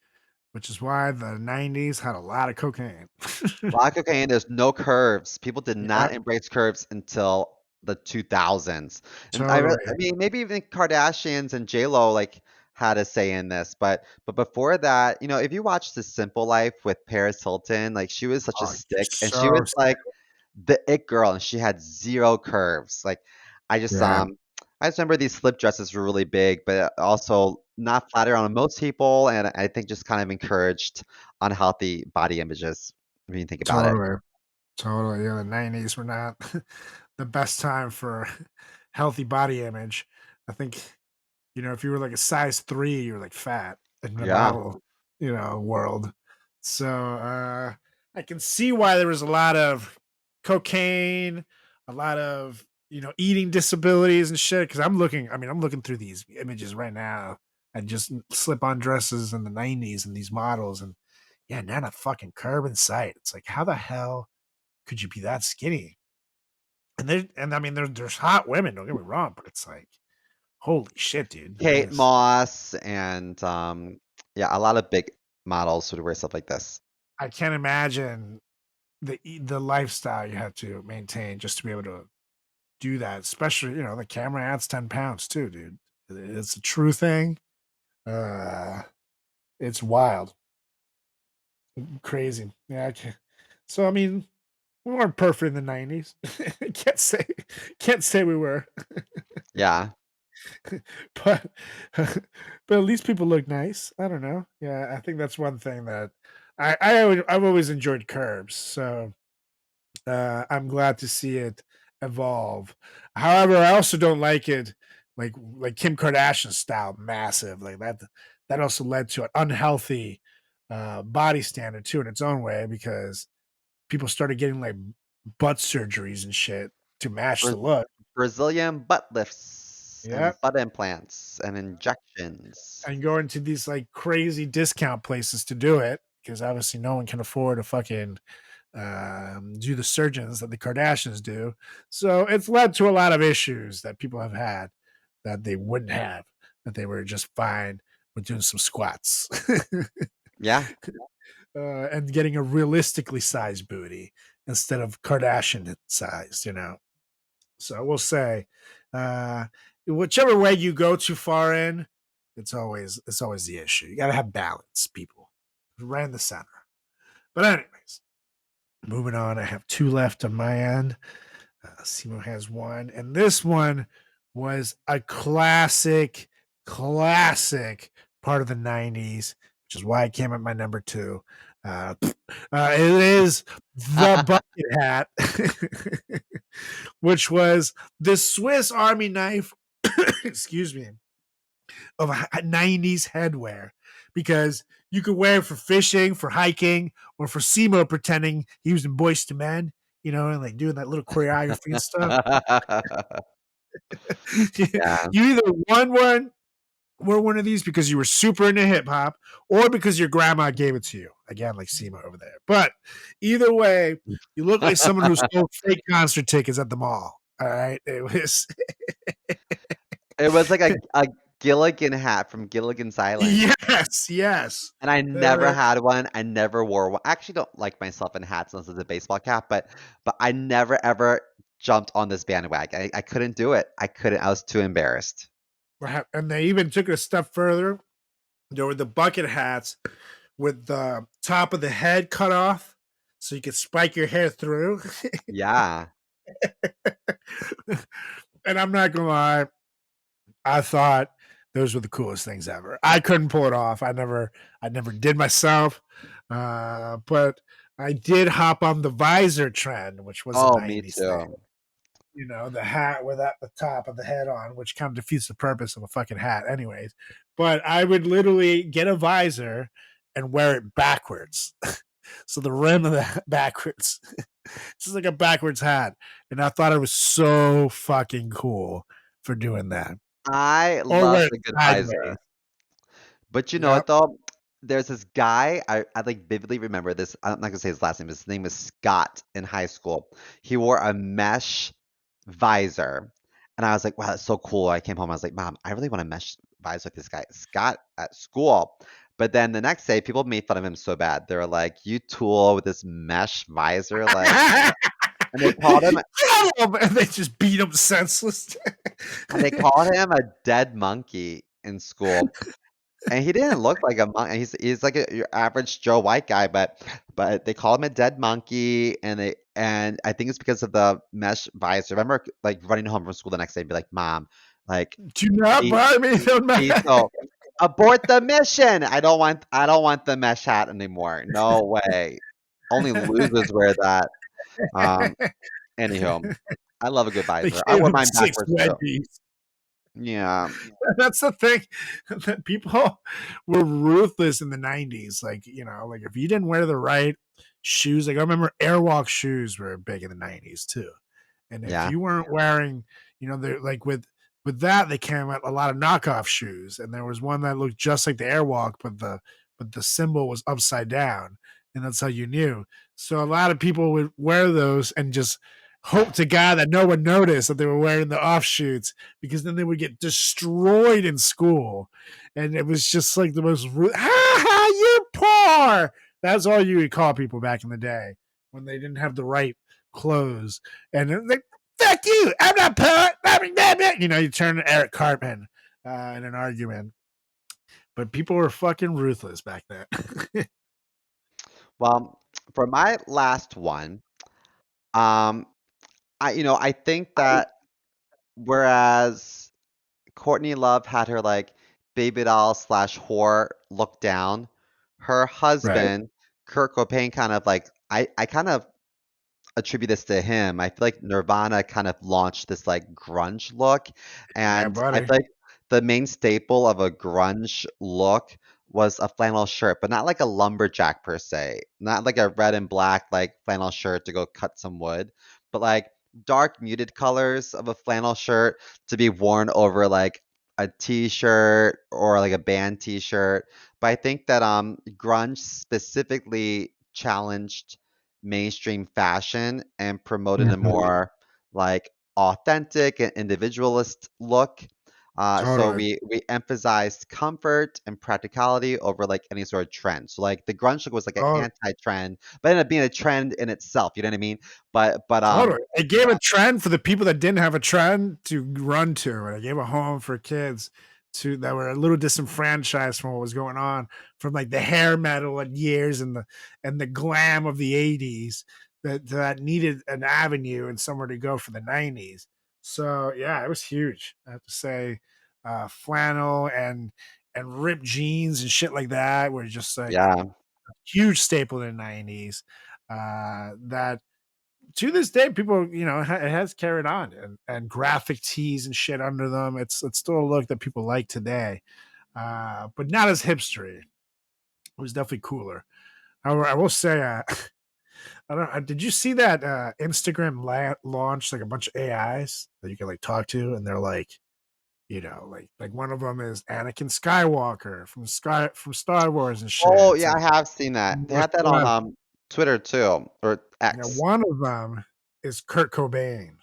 which is why the '90s had a lot of cocaine. Black cocaine, there's no curves. People did Yep. not embrace curves until the 2000s. And I Totally. mean, maybe even Kardashians and J-Lo like had a say in this, but before that, if you watch The Simple Life with Paris Hilton, like she was such a Oh, stick, and she so was like the it girl, and she had zero curves. Like I just yeah, um I just remember these slip dresses were really big, but also not flattering on most people, and I think just kind of encouraged unhealthy body images when you think about it. totally. Totally. Yeah, the 90s were not the best time for healthy body image. I think, if you were like a size 3, you were like fat in the Yeah. model, world. So, I can see why there was a lot of cocaine, a lot of, eating disabilities and shit. Cause I'm looking through these images right now. I just slip on dresses in the 90s and these models, and yeah, not a fucking curb in sight. It's like, how the hell could you be that skinny? And I mean, there's hot women. Don't get me wrong, but it's like, holy shit, dude. Kate Moss and yeah, a lot of big models would wear stuff like this. I can't imagine the lifestyle you have to maintain just to be able to do that. Especially, the camera adds 10 pounds too, dude. It's a true thing. Uh, it's wild, crazy. Yeah. So I mean, we weren't perfect in the 90s. Can't say we were. Yeah. but but at least people look nice. I don't know. Yeah, I think that's one thing that I've always enjoyed curves. So I'm glad to see it evolve. However, I also don't like it like Kim Kardashian style, massive like that. That also led to an unhealthy body standard too in its own way, because people started getting like butt surgeries and shit to match Bra- the look. Brazilian butt lifts Yeah, and butt implants and injections. and going to these like crazy discount places to do it, because obviously no one can afford to fucking do the surgeons that the Kardashians do. So it's led to a lot of issues that people have had that they wouldn't have, that they were just fine with doing some squats Yeah. and getting a realistically sized booty instead of Kardashian sized. So I will say, uh, whichever way you go too far in, it's always the issue. You got to have balance, people, right in the center. But anyways, moving on. I have two left on my end. Simo has one, and this one was a classic part of the '90s, which is why it came at my number two. It is the bucket hat, which was the Swiss Army knife. Excuse me, of a 90s headwear, because you could wear it for fishing, for hiking, or for Simo pretending he was in Boys to Men, and like doing that little choreography and stuff. Yeah. You either wore one of these because you were super into hip hop, or because your grandma gave it to you. Again, like Simo over there. But either way, you look like someone who sold fake concert tickets at the mall. All right. It was It was like a Gilligan hat from Gilligan's Island. yes. And I never had one. I never wore one. I actually don't like myself in hats unless it's a baseball cap, but I never ever jumped on this bandwagon. I couldn't do it. I couldn't. I was too embarrassed. And they even took it a step further. There were the bucket hats with the top of the head cut off so you could spike your hair through. Yeah. And I'm not gonna lie, I thought those were the coolest things ever. I couldn't pull it off. I never did myself. But I did hop on the visor trend, which was a Oh, me 90s thing. too. The hat with the top of the head on, which kind of defeats the purpose of a fucking hat, anyways. But I would literally get a visor and wear it backwards. So the rim of the backwards. It's just like a backwards hat. And I thought it was so fucking cool for doing that. I Or love wear it the good sideways. visor. But you know what Yep. though? There's this guy, I like vividly remember this. I'm not gonna say his last name. His name was Scott in high school. He wore a mesh visor. And I was like, wow, that's so cool. I came home, I was like, Mom, I really want to mesh visor with this guy, Scott, at school. But then the next day, people made fun of him so bad. They were like, you tool with this mesh visor, like And they called him And they just beat him senseless. and they called him a dead monkey in school. And he didn't look like a monkey. He's like your average Joe white guy, but they call him a dead monkey, and I think it's because of the mesh visor. I remember like running home from school the next day and be like, "Mom, like Do not please, buy me the please don't abort the mission. I don't want the mesh hat anymore. No way. Only losers wear that." Um, Anywho, I love a good They visor. I gave wore him mine 6 backwards too. Wendy's. Yeah, That's the thing. That people were ruthless in the 90s. Like, like if you didn't wear the right shoes, like I remember Airwalk shoes were big in the 90s too. And if yeah, you weren't wearing, they're like with that, they came out a lot of knockoff shoes. And there was one that looked just like the Airwalk, but the symbol was upside down. And that's how you knew. So a lot of people would wear those and just hope to God that no one noticed that they were wearing the offshoots, because then they would get destroyed in school. And it was just like the most ha ha, you're poor. That's all you would call people back in the day when they didn't have the right clothes. And then like, fuck you, I'm not poor. You turn to Eric Cartman in an argument. But people were fucking ruthless back then. well, for my last one, um, I think that whereas Courtney Love had her like baby doll slash whore look down, her Right. husband, Kurt Cobain, kind of like I kind of attribute this to him. I feel like Nirvana kind of launched this like grunge look, Yeah, and I buddy. feel like the main staple of a grunge look was a flannel shirt, but not like a lumberjack per se, not like a red and black like flannel shirt to go cut some wood, but like dark muted colors of a flannel shirt to be worn over like a t-shirt or like a band t-shirt. But I think that grunge specifically challenged mainstream fashion and promoted a Mhm. more like authentic and individualist look. So Totally. we emphasized comfort and practicality over like any sort of trend. So like the grunge look was like an Oh, anti-trend, but ended up being a trend in itself. You know what I mean? But totally. It gave a trend for the people that didn't have a trend to run to, and it gave a home for kids that were a little disenfranchised from what was going on, from like the hair metal and years and the glam of the 80s that needed an avenue and somewhere to go for the 90s. So yeah, it was huge. I have to say, flannel and ripped jeans and shit like that were just like yeah, huge staple in the 90s. That to this day, people, it has carried on, and graphic tees and shit under them. It's still a look that people like today, but not as hipstery. It was definitely cooler. However, I will say, I don't. Did you see that Instagram launched like a bunch of AIs that you can like talk to, and they're like, like one of them is Anakin Skywalker from Star Wars and shit. oh It's yeah, like I have seen that. They had that on Twitter too, or X. one of them is Kurt Cobain.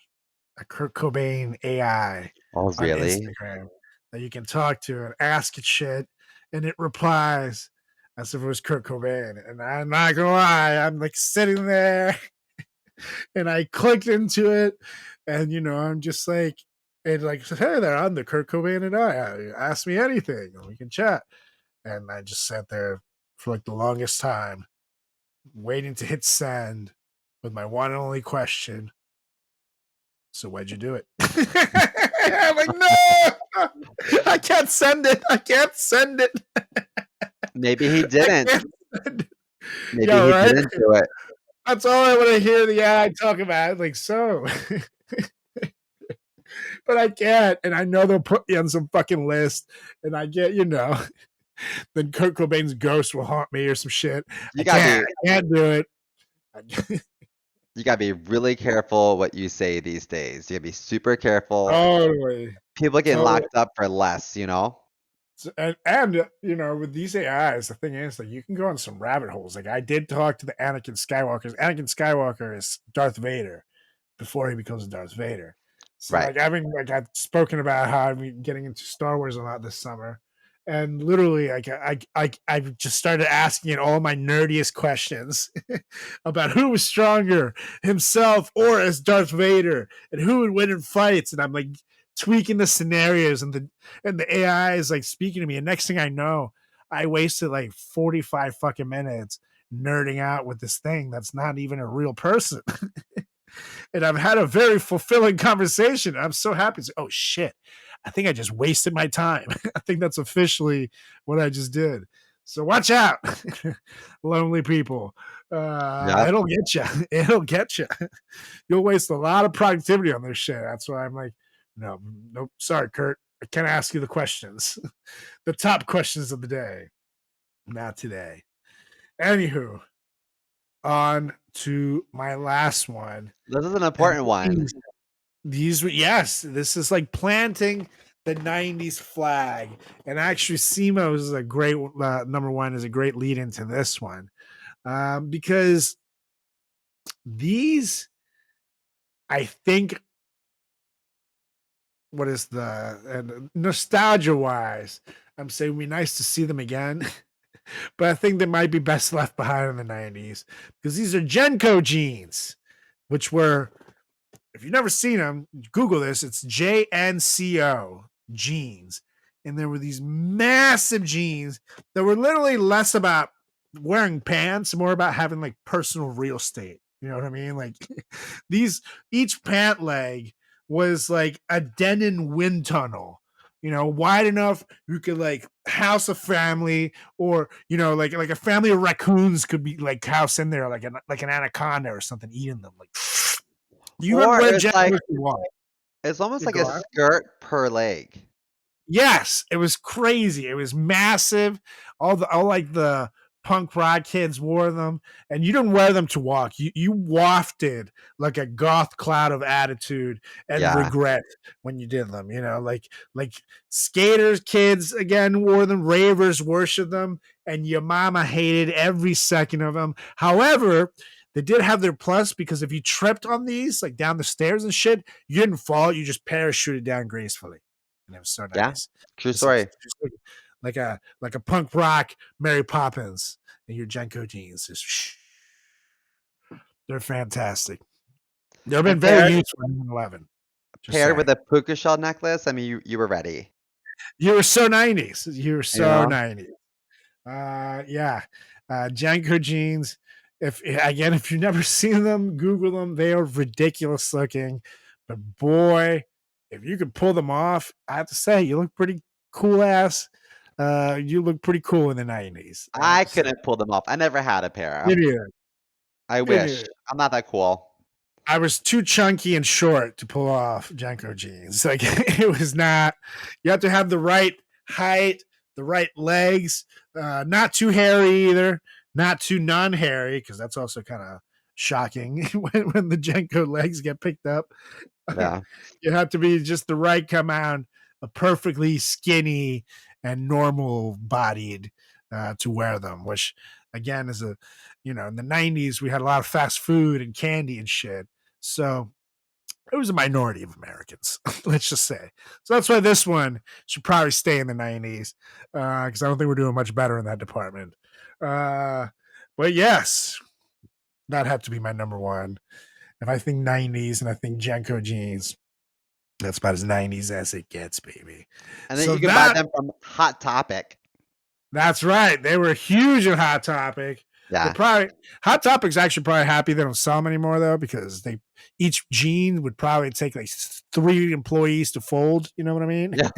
A Kurt Cobain AI Oh on really? Instagram that you can talk to and ask it shit, and it replies as if it was Kurt Cobain. And I'm not gonna lie, I'm like sitting there and I clicked into it, and I'm just like, it like said, hey there, I'm the Kurt Cobain and I ask me anything and we can chat. And I just sat there for like the longest time, waiting to hit send with my one and only question. So why'd you do it? I'm like, no, I can't send it. I can't send it. Maybe he I didn't. can't send it. Maybe Yeah, he right. didn't do it. That's all I want to hear the AI talk about. Like, so, but I can't, and I know they'll put me on some fucking list, and I get, then Kurt Cobain's ghost will haunt me or some shit. You gotta be I can't do it. you gotta be really careful what you say these days. You gotta be super careful. Totally, People getting totally. locked up for less, you know? So, and with these AIs, the thing is like you can go on some rabbit holes. Like I did talk to the Anakin Skywalker. Anakin Skywalker is Darth Vader before he becomes Darth Vader. So Right. like I've spoken about how I've been getting into Star Wars a lot this summer, And literally, I just started asking it all my nerdiest questions about who was stronger, himself or as Darth Vader, and who would win in fights. And I'm like tweaking the scenarios, and the AI is like speaking to me. And next thing I know, I wasted like 45 fucking minutes nerding out with this thing that's not even a real person. And I've had a very fulfilling conversation. I'm so happy. Oh shit. I think I just wasted my time. I think that's officially what I just did. So watch out, lonely people. Yeah. It'll get you. It'll get you. You'll waste a lot of productivity on this shit. That's why I'm like, no, nope. Sorry, Kurt. I can't ask you the questions, the top questions of the day. Not today. Anywho, on to my last one. This is an important one. Yes, this is like planting the 90s flag. And actually, SEMO's is a great number one, is a great lead into this one. Because these, I think, what is the nostalgia wise, I'm saying it'd be nice to see them again. But I think they might be best left behind in the 90s because these are JNCO jeans, which were, if you've never seen them, Google this. It's JNCO jeans. And there were these massive jeans that were literally less about wearing pants, more about having like personal real estate. You know what I mean? Like each pant leg was like a Denon wind tunnel, wide enough you could like house a family, or like a family of raccoons could be like house in there, like an anaconda or something eating them. Like, you Or remember it's like it's almost like a skirt per leg. Yes, it was crazy. It was massive. All like the punk rock kids wore them, and you didn't wear them to walk. You wafted like a goth cloud of attitude and regret when you did them. Like skaters, kids again wore them. Ravers worshiped them, and your mama hated every second of them. However, they did have their plus, because if you tripped on these like down the stairs and shit, you didn't fall. You just parachuted down gracefully. And it was so nice. Yeah, true story. Like a punk rock Mary Poppins and your JNCO jeans. They're fantastic. They've been very useful in 11. Paired with a puka shell necklace, I mean, you were ready. You were so 90s. You were so 90s. Yeah. JNCO jeans. If you've never seen them, Google them. They are ridiculous looking. But boy, if you could pull them off, I have to say, you look pretty cool ass. You look pretty cool in the 90s. I couldn't pull them off. I never had a pair. I wish. I'm not that cool. I was too chunky and short to pull off JNCO jeans. Like, it was not. You have to have the right height, the right legs, not too hairy either, not too non-hairy, because that's also kind of shocking when the JNCO legs get picked up. Yeah. You have to be just the right amount, a perfectly skinny and normal bodied to wear them, which again is in the 90s, we had a lot of fast food and candy and shit. So it was a minority of Americans, let's just say. So that's why this one should probably stay in the 90s, because I don't think we're doing much better in that department. But yes, that had to be my number one. If I think 90s and I think JNCO jeans, that's about as 90s as it gets, baby. And then you can buy them from Hot Topic. That's right. They were huge in Hot Topic. Yeah. Hot Topic's actually probably happy they don't sell them anymore, though, because each jean would probably take like 3 employees to fold. You know what I mean? Yeah.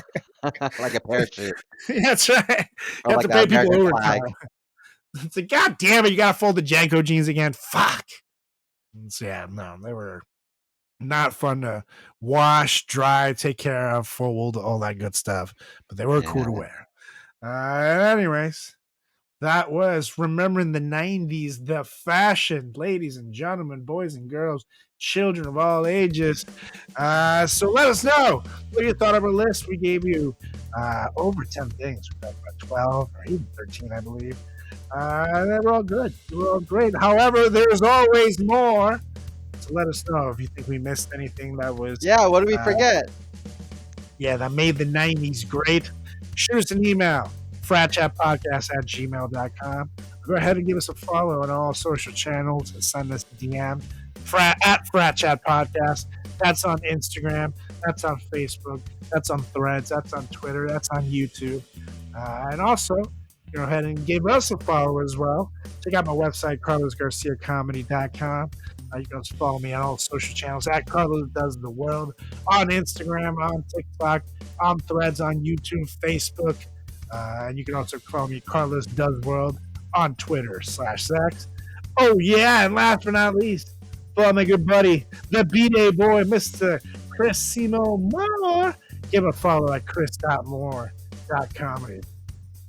Like a parachute. That's right. Or you have like to pay people American overtime. It's like, God damn it, you got to fold the JNCO jeans again. Fuck. So, yeah, no, they were not fun to wash, dry, take care of, fold, all that good stuff. But they were cool to wear. Anyways, that was remembering the 90s, the fashion, ladies and gentlemen, boys and girls, children of all ages. So let us know what you thought of our list. We gave you over 10 things. We got about 12 or even 13, I believe. They were all good. They were all great. However, there's always more. So let us know if you think we missed anything that was... Yeah, what did we forget? Yeah, that made the 90s great. shoot us an email, fratchatpodcast@gmail.com. Go ahead and give us a follow on all social channels and send us a DM at FratChat Podcast. That's on Instagram. That's on Facebook. That's on Threads. That's on Twitter. That's on YouTube. And also, go ahead and give us a follow as well. Check out my website, carlosgarciacomedy.com. You can also follow me on all social channels at Carlos Does the World, on Instagram, on TikTok, on Threads, on YouTube, Facebook. And you can also follow me, Carlos Does World, on Twitter /X. Oh, yeah, and last but not least, follow my good buddy, the B-Day boy, Mr. Chris Simo Moore. Give him a follow at chris.moore.comedy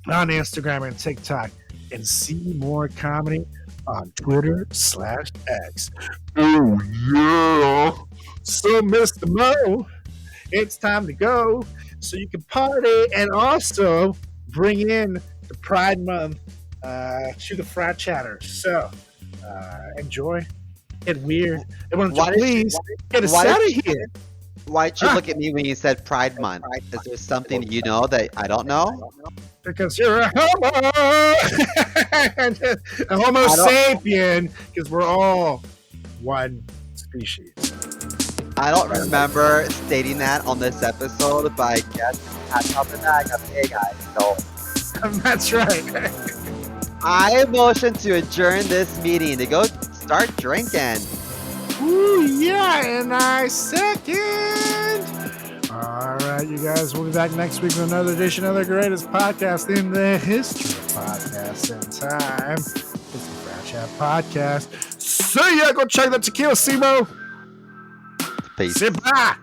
on Instagram and TikTok, and see more comedy on Twitter /X. Oh, yeah. So, Mr. Mo, it's time to go so you can party and also bring in the Pride Month to the Frat Chatters. So, enjoy. Get weird. Everyone, please get us out of here. Why'd you look at me when you said Pride Month? Is there something you know that I don't know? Because you're a homo. A homo sapien, because we're all one species. I don't remember stating that on this episode, but I guess I top the bag of hey guys. So that's right. I motion to adjourn this meeting to go start drinking. Ooh, yeah, and I second. All right, you guys, we'll be back next week with another edition of the greatest podcast in the history of podcasts and time. It's the FratChat Podcast. See ya! Go check that tequila, Simo. Peace. Say bye.